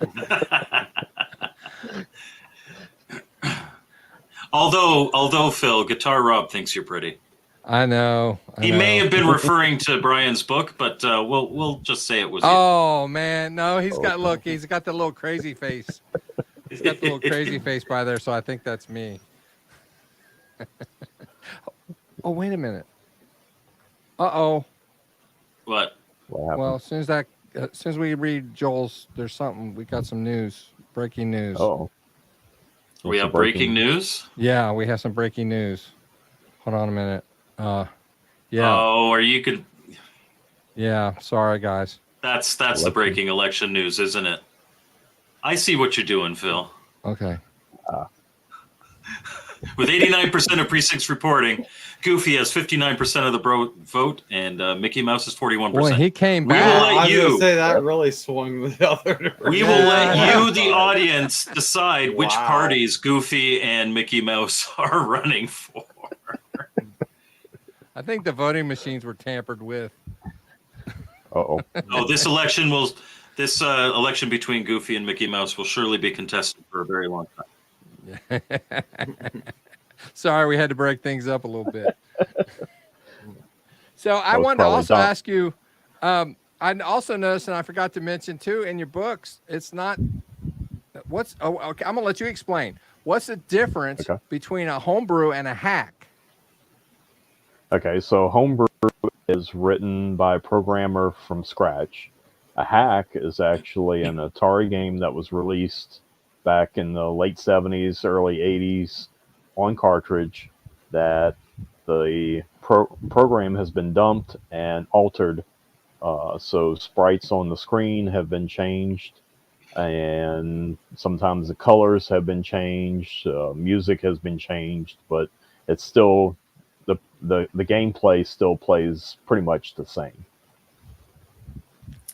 [SPEAKER 4] Although Phil, Guitar Rob thinks you're pretty.
[SPEAKER 1] I know.
[SPEAKER 4] He may have been referring to Brian's book, but we'll just say it was.
[SPEAKER 1] Oh man, no, he's got the little crazy face. He's got the little crazy face by there, so I think that's me. Oh, wait a minute.
[SPEAKER 4] What?
[SPEAKER 2] What happened?
[SPEAKER 1] Well, as soon as we read Joel's, there's something. We got some news, breaking news.
[SPEAKER 2] Oh,
[SPEAKER 4] We have breaking news.
[SPEAKER 1] Yeah, we have some breaking news. Hold on a minute. Yeah.
[SPEAKER 4] Oh, or you could.
[SPEAKER 1] Yeah. Sorry, guys.
[SPEAKER 4] That's the breaking election news, isn't it? I see what you're doing, Phil.
[SPEAKER 1] Okay.
[SPEAKER 4] With 89% of precincts reporting, Goofy has 59% of the vote, and Mickey Mouse is 41%.
[SPEAKER 1] Boy, he came
[SPEAKER 4] We will
[SPEAKER 1] back.
[SPEAKER 4] let
[SPEAKER 3] I was
[SPEAKER 4] you-
[SPEAKER 3] gonna say that really swung the other direction.
[SPEAKER 4] We will let you, the audience, decide which
[SPEAKER 3] Wow.
[SPEAKER 4] parties Goofy and Mickey Mouse are running for.
[SPEAKER 1] I think the voting machines were tampered with.
[SPEAKER 2] oh.
[SPEAKER 4] Oh, this election between Goofy and Mickey Mouse will surely be contested for a very long time.
[SPEAKER 1] Sorry, we had to break things up a little bit. So I
[SPEAKER 2] was
[SPEAKER 1] wanted to
[SPEAKER 2] probably
[SPEAKER 1] also
[SPEAKER 2] Don.
[SPEAKER 1] ask you, I also noticed, and I forgot to mention too, in your books, it's not, okay, I'm going to let you explain. What's the difference between a homebrew and a hack?
[SPEAKER 2] Okay, so Homebrew is written by a programmer from scratch. A hack is actually an Atari game that was released back in the late 70s, early 80s on cartridge that the program has been dumped and altered. So sprites on the screen have been changed, and sometimes the colors have been changed, music has been changed, but it's still the gameplay still plays pretty much the same.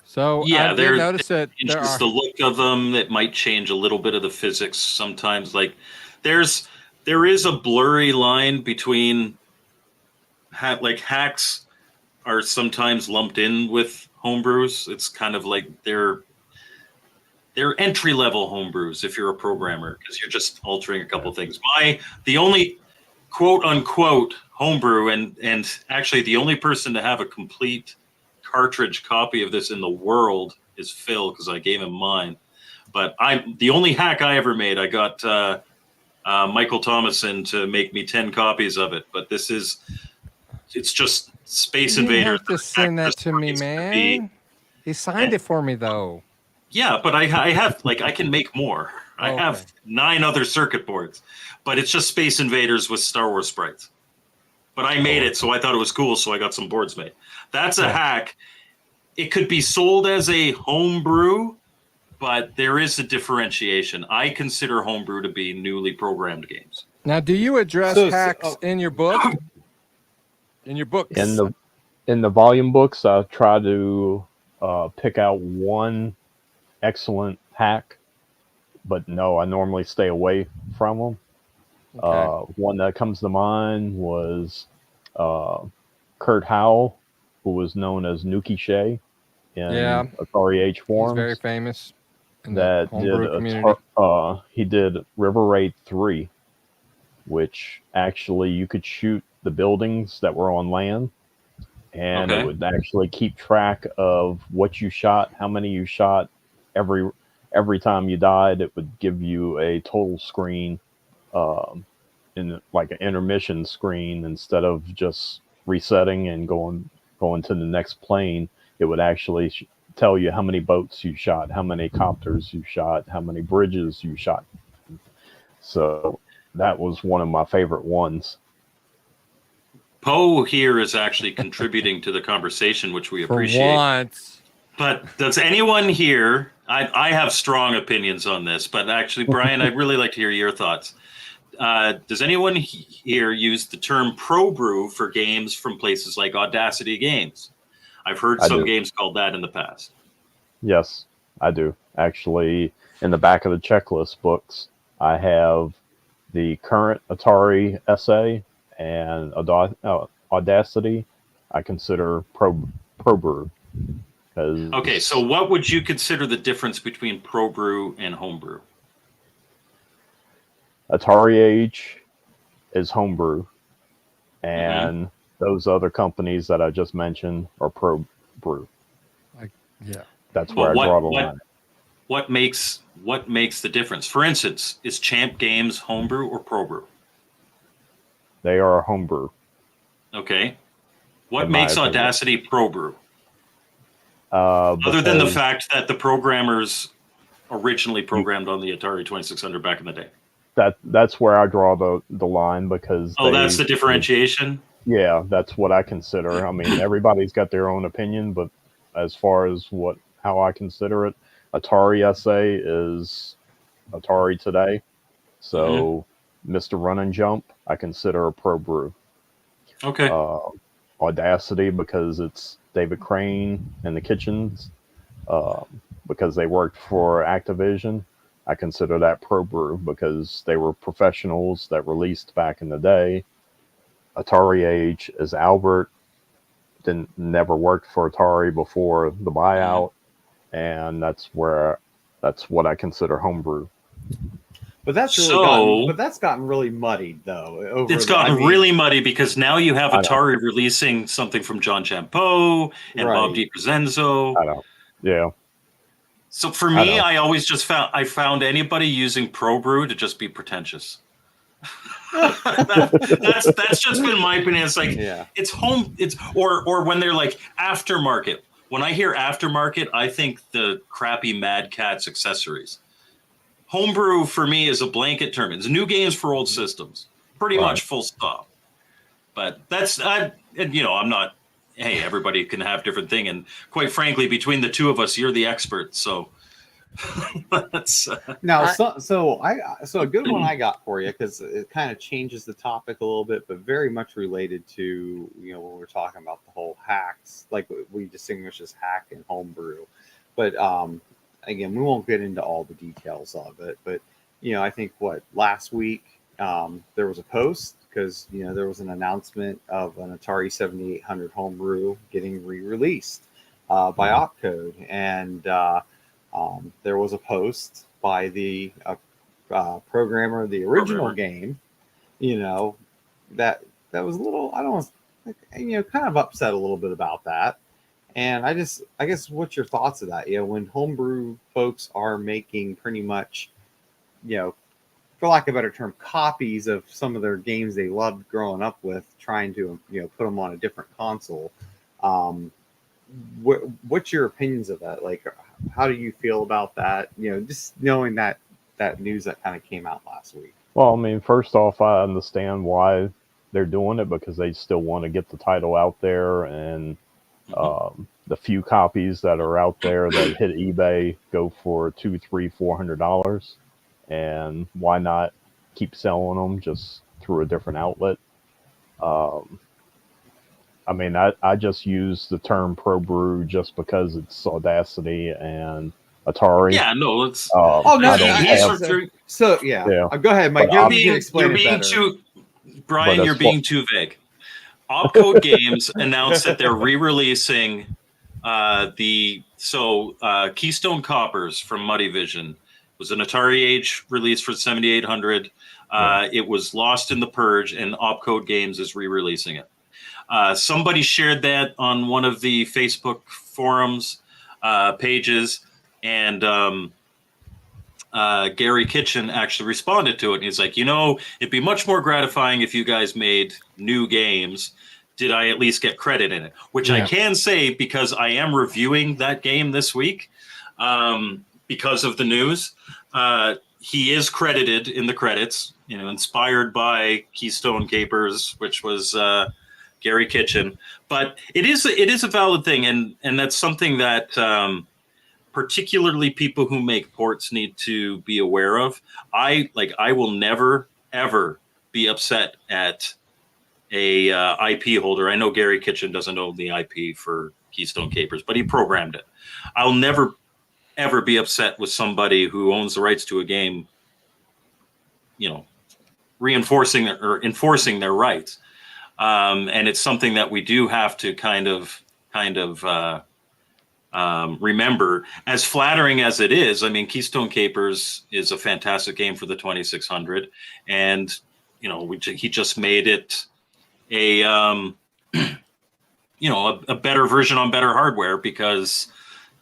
[SPEAKER 1] So
[SPEAKER 4] Yeah,
[SPEAKER 1] I did notice that
[SPEAKER 4] it's just the look of them. It might change a little bit of the physics sometimes. Like there is a blurry line between hacks are sometimes lumped in with homebrews. It's kind of like they're entry level homebrews if you're a programmer, because you're just altering a couple things. The only quote unquote homebrew and actually the only person to have a complete cartridge copy of this in the world is Phil, because I gave him mine. But the only hack I ever made, I got Michael Thomason to make me 10 copies of it. But it's just Space Invaders.
[SPEAKER 1] You have to send that to me, man. He signed it for me though.
[SPEAKER 4] Yeah, but I have I can make more. I have 9 other circuit boards, but it's just Space Invaders with Star Wars sprites. But I made it, so I thought it was cool, so I got some boards made. That's a hack. It could be sold as a homebrew, but there is a differentiation. I consider homebrew to be newly programmed games.
[SPEAKER 1] Now, do you address hacks in your book? In your books?
[SPEAKER 2] In the volume books, I try to pick out one excellent hack, but no, I normally stay away from them.
[SPEAKER 1] Okay.
[SPEAKER 2] One that comes to mind was Kurt Howell, who was known as Nuki Shea in Atari Age forums.
[SPEAKER 1] He's very famous in
[SPEAKER 2] that
[SPEAKER 1] the homebrew community.
[SPEAKER 2] he did River Raid 3, which actually you could shoot the buildings that were on land, and
[SPEAKER 4] Okay.
[SPEAKER 2] it would actually keep track of what you shot, how many you shot. Every time you died, it would give you a total screen, in like an intermission screen, instead of just resetting and going to the next plane. It would actually tell you how many boats you shot, how many copters you shot, how many bridges you shot. So that was one of my favorite ones.
[SPEAKER 4] Poe here is actually contributing to the conversation, which we
[SPEAKER 1] For
[SPEAKER 4] appreciate.
[SPEAKER 1] once.
[SPEAKER 4] But does anyone here, I have strong opinions on this, but actually, Brian, I'd really like to hear your thoughts. Does anyone here use the term pro brew for games from places like Audacity Games? I've heard
[SPEAKER 2] I
[SPEAKER 4] some
[SPEAKER 2] do.
[SPEAKER 4] games called that in the past.
[SPEAKER 2] Yes, I do. Actually, in the back of the checklist books, I have the current Atari SA and Audacity. I consider pro brew.
[SPEAKER 4] Okay, so what would you consider the difference between pro brew and homebrew?
[SPEAKER 2] Atari Age is homebrew, and those other companies that I just mentioned are pro brew.
[SPEAKER 1] Yeah.
[SPEAKER 2] That's where I draw the line.
[SPEAKER 4] What makes the difference? For instance, is Champ Games homebrew or pro brew?
[SPEAKER 2] They are homebrew.
[SPEAKER 4] Okay. What
[SPEAKER 2] In my
[SPEAKER 4] makes
[SPEAKER 2] opinion.
[SPEAKER 4] Audacity pro brew? Other than the
[SPEAKER 2] Because
[SPEAKER 4] fact that the programmers originally programmed on the Atari 2600 back in the day.
[SPEAKER 2] that's where I draw the line, because
[SPEAKER 4] That's the differentiation?
[SPEAKER 2] Yeah, that's what I consider. I mean, everybody's got their own opinion, but as far as how I consider it, Atari SA is Atari today. So Mr. Run and Jump, I consider a pro brew.
[SPEAKER 4] Okay.
[SPEAKER 2] Audacity, because it's David Crane and the Kitchens, because they worked for Activision, I consider that pro brew, because they were professionals that released back in the day. Atari Age is Albert, never worked for Atari before the buyout, and that's what I consider homebrew.
[SPEAKER 3] But that's gotten really muddied though.
[SPEAKER 4] It's gotten really muddy, because now you have Atari releasing something from John Champeau and Bob DiPrezenzo.
[SPEAKER 2] I know. Yeah.
[SPEAKER 4] So for me, I always just found anybody using pro brew to just be pretentious. That's just been my opinion. It's like it's or when they're like aftermarket. When I hear aftermarket, I think the crappy Mad Catz accessories. Homebrew for me is a blanket term. It's new games for old systems, pretty much full stop. But I'm not. Hey, everybody can have different thing, and quite frankly, between the two of us, you're the expert. So that's
[SPEAKER 3] so a good one I got for you, because it kind of changes the topic a little bit, but very much related to when we're talking about the whole hacks, like we distinguish as hack and homebrew. But again, we won't get into all the details of it. But I think last week there was a post, because there was an announcement of an Atari 7800 homebrew getting re-released by Opcode, and there was a post by the programmer of the original game, that was a little, I don't know, kind of upset a little bit about that. And I guess, what's your thoughts of that? When homebrew folks are making pretty much, for lack of a better term, copies of some of their games they loved growing up with, trying to, put them on a different console. What's your opinions of that? Like, how do you feel about that? Just knowing that news that kind of came out last week.
[SPEAKER 2] Well, I mean, first off, I understand why they're doing it, because they still want to get the title out there, and the few copies that are out there that hit eBay go for $200, $300, $400, and why not keep selling them just through a different outlet? I mean, I just use the term pro brew just because it's Audacity and Atari.
[SPEAKER 4] Yeah, no, it's.
[SPEAKER 3] Go ahead, Mike.
[SPEAKER 4] You're being too, Brian. You're being too vague. Opcode Games announced that they're re-releasing Keystone Coppers from Muddy Vision was an Atari Age release for 7800. It was lost in the purge, and Opcode Games is re-releasing it. Somebody shared that on one of the Facebook forums pages, and Gary Kitchen actually responded to it. And he's like, it'd be much more gratifying if you guys made new games. Did I at least get credit in it? Which I can say, because I am reviewing that game this week because of the news. He is credited in the credits, inspired by Keystone Capers, which was Gary Kitchen. But it is a valid thing, and that's something that particularly people who make ports need to be aware of. I will never ever be upset at a IP holder. I know Gary Kitchen doesn't own the IP for Keystone Capers, but he programmed it. I'll never ever be upset with somebody who owns the rights to a game, reinforcing or enforcing their rights. And it's something that we do have to kind of remember. As flattering as it is, I mean, Keystone Capers is a fantastic game for the 2600, and he just made it a better version on better hardware, because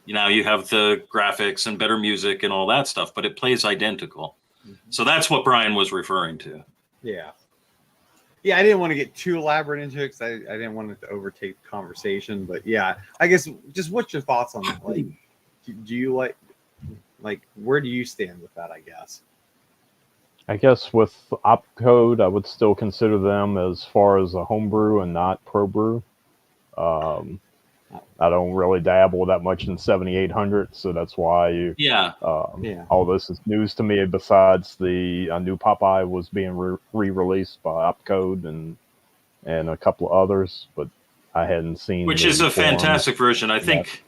[SPEAKER 4] you have the graphics and better music and all that stuff, but it plays identical. So that's what Brian was referring to.
[SPEAKER 3] Yeah. Yeah, I didn't want to get too elaborate into it because I didn't want it to overtake the conversation. But yeah, I guess just what's your thoughts on that? Like, do you like where do you stand with that, I guess?
[SPEAKER 2] I guess with Opcode, I would still consider them as far as a homebrew and not pro brew. I don't really dabble that much in 7800, so that's why all this is news to me. Besides the new Popeye was being re-released by Opcode and a couple of others, but I hadn't seen.
[SPEAKER 4] Which is a fantastic version. I think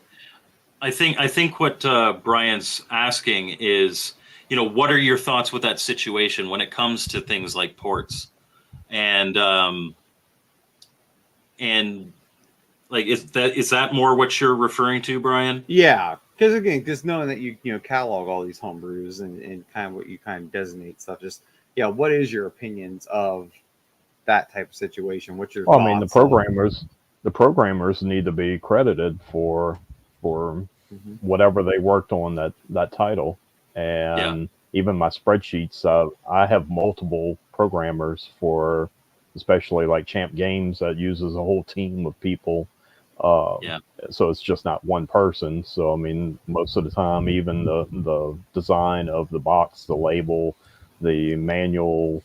[SPEAKER 4] what Brian's asking is, what are your thoughts with that situation when it comes to things like ports, and like, is that more what you're referring to, Brian?
[SPEAKER 3] Yeah, because knowing that you catalog all these homebrews and kind of what you kind of designate stuff, just what is your opinions of that type of situation? What's your thoughts?
[SPEAKER 2] I mean, the programmers need to be credited for whatever they worked on that title, and even my spreadsheets. I have multiple programmers for, especially like Champ Games, that uses a whole team of people. So it's just not one person. So I mean, most of the time, even the design of the box, the label, the manual,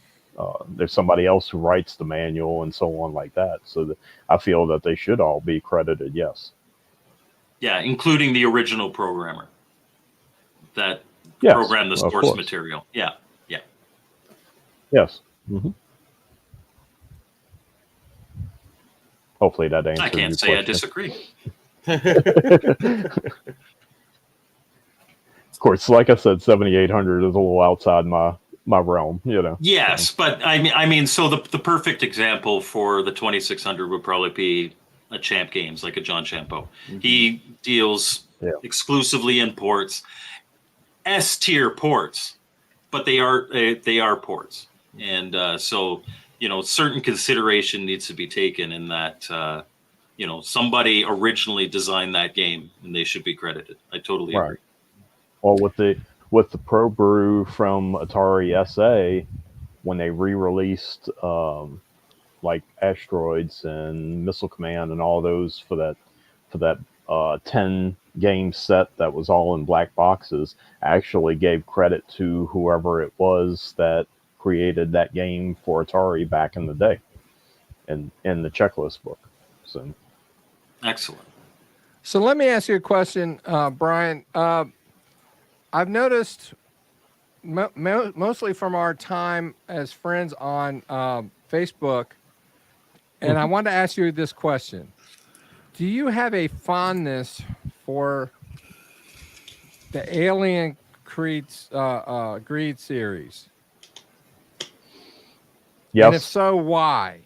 [SPEAKER 2] there's somebody else who writes the manual and so on like that. So I feel that they should all be credited. Yes. Yeah,
[SPEAKER 4] including the original programmer that programmed the source material. Yeah.
[SPEAKER 2] Yes. Mm-hmm. Hopefully that answers.
[SPEAKER 4] I can't say I disagree.
[SPEAKER 2] Of course, like I said, 7800 is a little outside my realm,
[SPEAKER 4] Yes, but I mean, so the perfect example for the 2600 would probably be a Champ Games, like a John Champeau. Mm-hmm. He deals exclusively in ports, S tier ports, but they are ports, and so. Certain consideration needs to be taken in that, somebody originally designed that game and they should be credited. I totally agree.
[SPEAKER 2] Well, with the Pro Brew from Atari SA, when they re-released like Asteroids and Missile Command and all those for that 10 game set that was all in black boxes, I actually gave credit to whoever it was that created that game for Atari back in the day, in the checklist book. So
[SPEAKER 4] excellent.
[SPEAKER 1] So let me ask you a question, Brian. I've noticed mostly from our time as friends on Facebook, and I wanted to ask you this question: do you have a fondness for the Alien Greed series?
[SPEAKER 2] Yes.
[SPEAKER 1] And if so, why?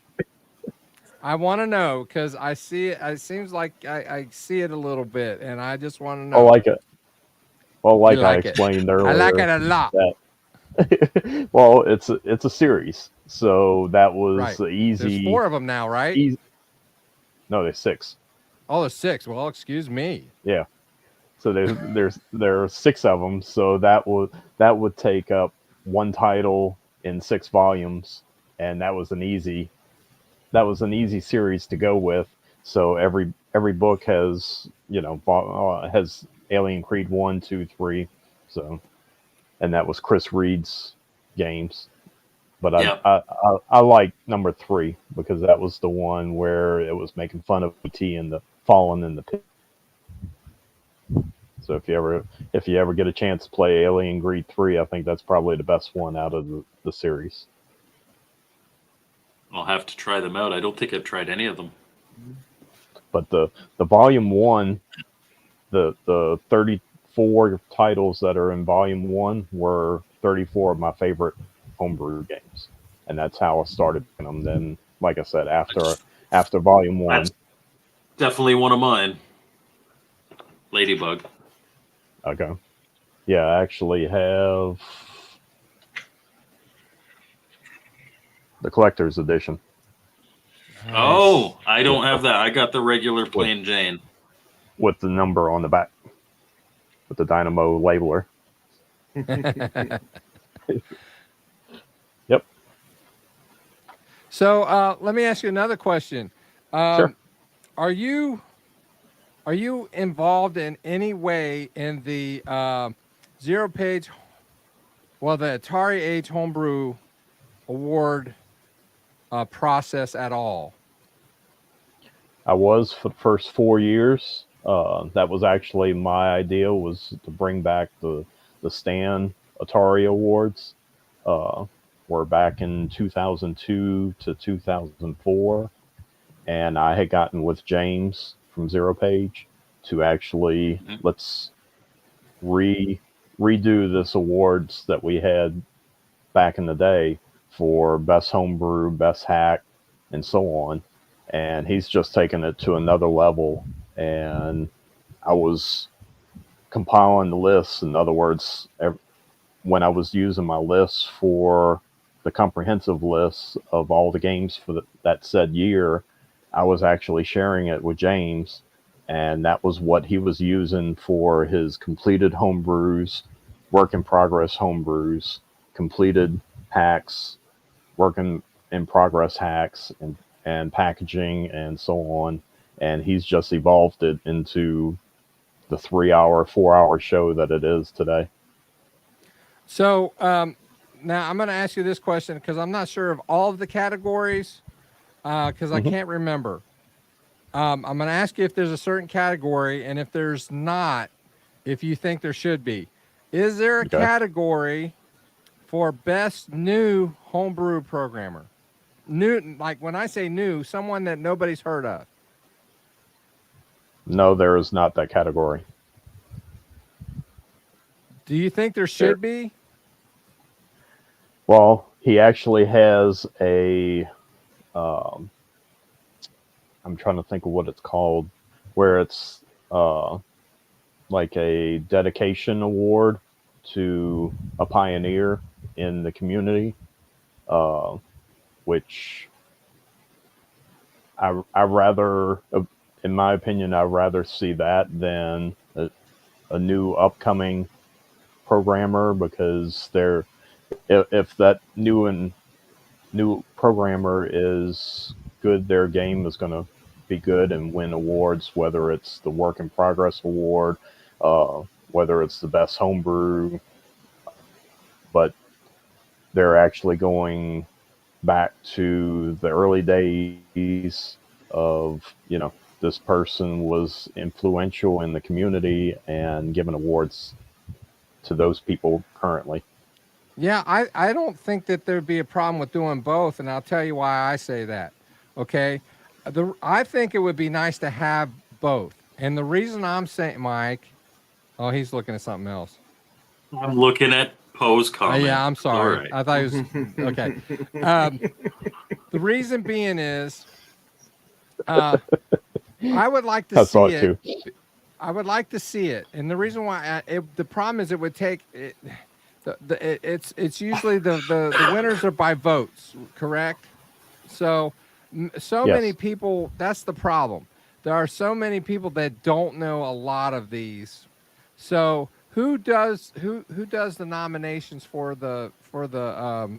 [SPEAKER 1] I want to know, because I see it. It seems like I see it a little bit, and I just want to know.
[SPEAKER 2] Well, like
[SPEAKER 1] You
[SPEAKER 2] I
[SPEAKER 1] like it.
[SPEAKER 2] explained earlier,
[SPEAKER 1] I like it a lot.
[SPEAKER 2] that well, it's a series, so that was
[SPEAKER 1] Right.
[SPEAKER 2] the easy.
[SPEAKER 1] There's 4 of them now, right?
[SPEAKER 2] Easy, no, there's 6.
[SPEAKER 1] Oh, there's 6. Well, excuse me.
[SPEAKER 2] Yeah. So there are 6 of them. So that would take up one title in 6 volumes, and that was an easy series to go with. So every book has has Alien Creed 1, 2, 3. So, and that was Chris Reed's games. But
[SPEAKER 4] Yeah.
[SPEAKER 2] I like number 3 because that was the one where it was making fun of T and the falling in the pit. So if you ever get a chance to play Alien Creed 3, I think that's probably the best one out of the series.
[SPEAKER 4] I'll have to try them out. I don't think I've tried any of them.
[SPEAKER 2] But the volume 1, the 34 titles that are in volume 1 were 34 of my favorite homebrew games, and that's how I started playing them. Then, like I said, after volume 1,
[SPEAKER 4] That's definitely one of mine. Ladybug.
[SPEAKER 2] okay, yeah, I actually have the collector's edition.
[SPEAKER 4] Oh, I don't have that. I got the regular plain Jane
[SPEAKER 2] With the number on the back, with the Dynamo labeler. Yep.
[SPEAKER 1] So let me ask you another question.
[SPEAKER 2] Sure.
[SPEAKER 1] Are you involved in any way in the the Atari Age Homebrew Award process at all?
[SPEAKER 2] I was for the first 4 years. That was actually my idea, was to bring back the Stan Atari Awards. Were back in 2002 to 2004, and I had gotten with James from Zero Page to actually let's redo this awards that we had back in the day for best homebrew, best hack, and so on. And he's just taken it to another level. And I was compiling the lists. In other words, when I was using my lists for the comprehensive lists of all the games for that said year, I was actually sharing it with James. And that was what he was using for his completed homebrews, work in progress homebrews, completed hacks, work in progress hacks, and packaging and so on. And he's just evolved it into the 4-hour show that it is today.
[SPEAKER 1] So now I'm going to ask you this question because I'm not sure of all of the categories because I can't remember. I'm going to ask you if there's a certain category, and if there's not, if you think there should be. Is there a category for best new homebrew programmer? New, like when I say new, someone that nobody's heard of.
[SPEAKER 2] No, there is not that category.
[SPEAKER 1] Do you think there should be?
[SPEAKER 2] Well, he actually has a I'm trying to think of what it's called, where it's like a dedication award to a pioneer in the community, which I rather, in my opinion, I'd rather see that than a new upcoming programmer, because if that new programmer is good, their game is going to be good and win awards, whether it's the work in progress award, whether it's the best homebrew. But they're actually going back to the early days of, this person was influential in the community and giving awards to those people currently.
[SPEAKER 1] Yeah, I don't think that there'd be a problem with doing both, and I'll tell you why I say that. Okay, I think it would be nice to have both, and the reason I'm saying, Mike, oh, he's looking at something else.
[SPEAKER 4] I'm looking at Poe's comment.
[SPEAKER 1] Yeah, I'm sorry.
[SPEAKER 4] Right.
[SPEAKER 1] I thought he was okay. The reason being is, I would like to see it. I would like to see it, and the reason why the problem is it would take it. It's usually the winners are by votes, correct? So so
[SPEAKER 2] Yes.
[SPEAKER 1] many people. That's the problem. There are so many people that don't know a lot of these. So who does the nominations for the
[SPEAKER 2] Well,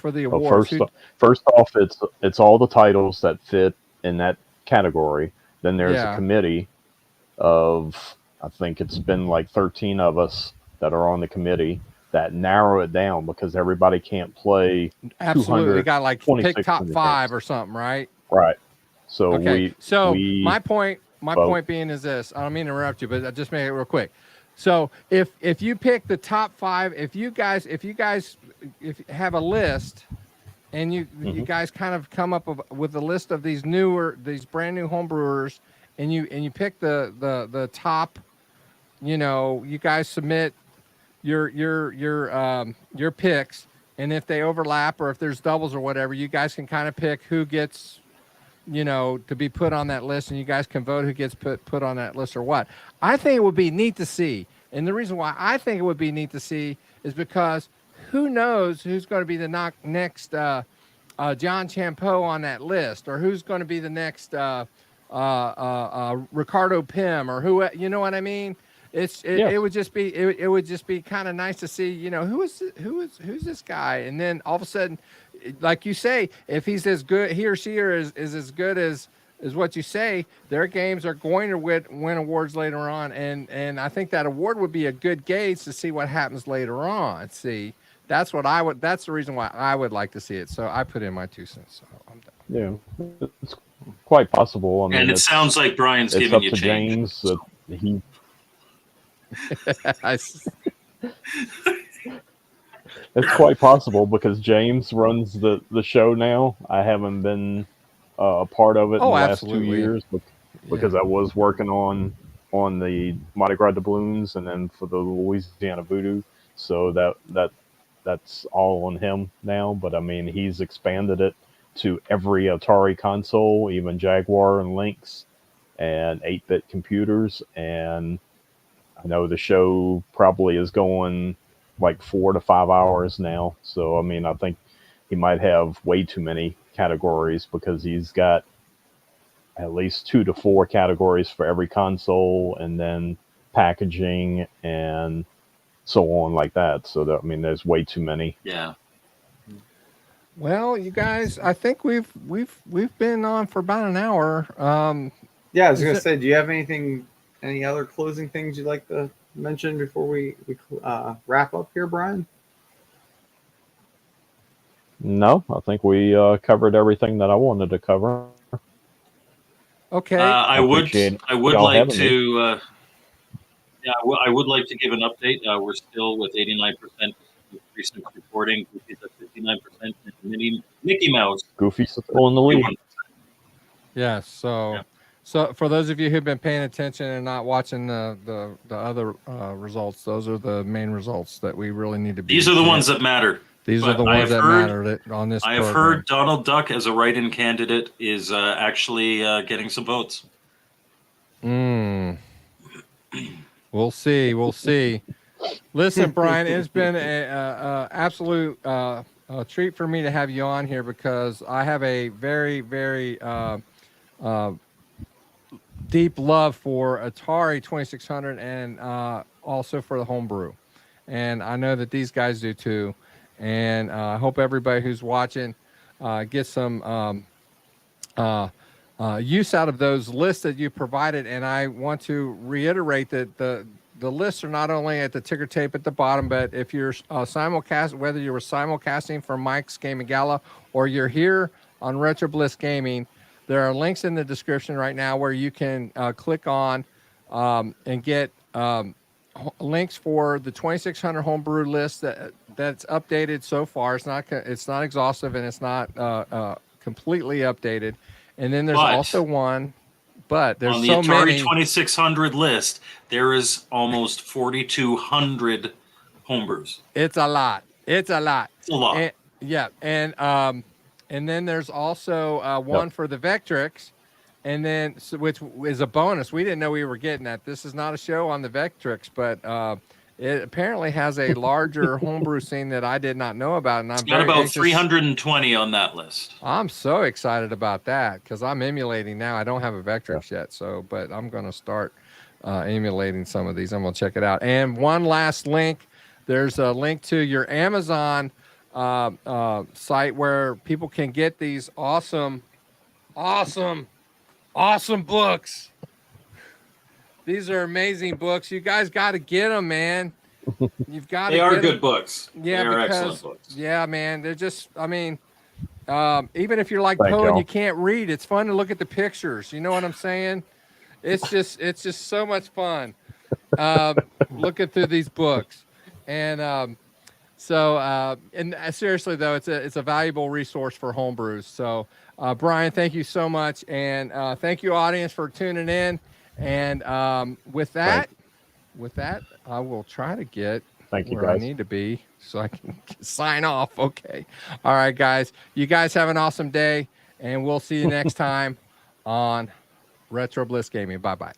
[SPEAKER 1] awards?
[SPEAKER 2] first off, it's all the titles that fit in that category. Then there's a
[SPEAKER 1] Yeah,
[SPEAKER 2] committee of, I think it's been like 13 of us that are on the committee that narrow it down because everybody can't play
[SPEAKER 1] absolutely. We got like pick
[SPEAKER 2] 226
[SPEAKER 1] top
[SPEAKER 2] in the
[SPEAKER 1] 5
[SPEAKER 2] games.
[SPEAKER 1] or something, right?
[SPEAKER 2] Right. So
[SPEAKER 1] Okay. So
[SPEAKER 2] we
[SPEAKER 1] my
[SPEAKER 2] vote.
[SPEAKER 1] point being is this. I don't mean to interrupt you, but I just make it real quick. So if you pick the top 5, if you guys if you have a list and you guys kind of come up with a list of these brand new homebrewers, and you pick the top, you guys submit your picks, and if they overlap or if there's doubles or whatever, you guys can kind of pick who gets to be put on that list, and you guys can vote who gets put on that list or what. I think it would be neat to see, and the reason why I think it would be neat to see is because who knows who's going to be the next John Champeau on that list, or who's going to be the next Ricardo Pym, or who, you know what I mean?
[SPEAKER 2] Yes.
[SPEAKER 1] It would just be kind of nice to see, who's this guy, and then all of a sudden, like you say, if he's as good, he or she is as good as what you say, their games are going to win awards later on, and I think that award would be a good gauge to see what happens later on. See, that's the reason why I would like to see it. So I put in my 2 cents. So I'm done.
[SPEAKER 2] Yeah, it's quite possible. I mean,
[SPEAKER 4] And it sounds like Brian's
[SPEAKER 2] it's
[SPEAKER 4] giving
[SPEAKER 2] up
[SPEAKER 4] you
[SPEAKER 2] to
[SPEAKER 4] change.
[SPEAKER 2] James that he. It's quite possible because James runs the show now. I haven't been a part of it in the last 2
[SPEAKER 1] absolutely.
[SPEAKER 2] years because I was working on the Mardi Gras doubloons and then for the Louisiana Voodoo. So that's all on him now. But I mean, he's expanded it to every Atari console, even Jaguar and Lynx, and 8-bit computers. And I know the show probably is going like 4 to 5 hours now. So, I mean, I think he might have way too many categories because he's got at least 2 to 4 categories for every console and then packaging and so on like that. So, I mean, there's way too many.
[SPEAKER 4] Yeah.
[SPEAKER 1] Well, you guys, I think we've been on for about an hour.
[SPEAKER 3] Yeah, I was going to say, do you have any other closing things you'd like to mention before we wrap up here, Brian?
[SPEAKER 2] No, I think we covered everything that I wanted to cover.
[SPEAKER 1] Okay.
[SPEAKER 4] I would
[SPEAKER 2] y'all
[SPEAKER 4] like
[SPEAKER 2] having
[SPEAKER 4] to. I would like to give an update. We're still with 89% recent reporting. Goofy's at 59%. And Mickey Mouse.
[SPEAKER 2] Goofy's still in the lead.
[SPEAKER 4] 21%.
[SPEAKER 1] Yes. So for those of you who've been paying attention and not watching the other results, those are the main results that we really need to be.
[SPEAKER 4] These are the ones that matter.
[SPEAKER 1] These are the ones that matter on this.
[SPEAKER 4] I have heard Donald Duck as a write-in candidate is actually getting some votes.
[SPEAKER 1] We'll see. Listen, Brian, it's been a absolute treat for me to have you on here because I have a very, very deep love for Atari 2600 and also for the homebrew, and I know that these guys do too. And I hope everybody who's watching gets some use out of those lists that you provided. And I want to reiterate that the lists are not only at the ticker tape at the bottom, but if you're simulcast, whether you were simulcasting from Mike's Gaming Gala or you're here on Retro Bliss Gaming, there are links in the description right now where you can click on and get links for the 2600 homebrew list that's updated so far. It's not exhaustive and it's not completely updated. And then there's also one, but there's
[SPEAKER 4] on the
[SPEAKER 1] so
[SPEAKER 4] Atari
[SPEAKER 1] many.
[SPEAKER 4] 2600 list, there is almost 4,200 homebrews.
[SPEAKER 1] It's a lot.
[SPEAKER 4] It's a lot.
[SPEAKER 1] And then there's also one for the Vectrix, And then, which is a bonus. We didn't know we were getting that. This is not a show on the Vectrix, but it apparently has a larger homebrew scene that I did not know about. And I'm
[SPEAKER 4] got about 320 on that list.
[SPEAKER 1] I'm so excited about that because I'm emulating now. I don't have a Vectrix yet, but I'm going to start emulating some of these. I'm going to check it out. And one last link. There's a link to your Amazon site where people can get these awesome books. These are amazing books. You guys got to get them, man. You've got to.
[SPEAKER 4] They are good books.
[SPEAKER 1] Yeah,
[SPEAKER 4] they are excellent books.
[SPEAKER 1] Yeah, man. They're just. I mean, even if you're like
[SPEAKER 2] Thank
[SPEAKER 1] Poe and
[SPEAKER 2] you.
[SPEAKER 1] you can't read, it's fun to look at the pictures. You know what I'm saying? It's just so much fun looking through these books. And seriously though, it's a valuable resource for homebrews. So Brian, thank you so much, and thank you audience for tuning in. And with that, I will try to get
[SPEAKER 2] Thank you,
[SPEAKER 1] where I
[SPEAKER 2] guys.
[SPEAKER 1] need to be so I can sign off. Okay. All right, guys. You guys have an awesome day, and we'll see you next time on Retro Bliss Gaming. Bye-bye.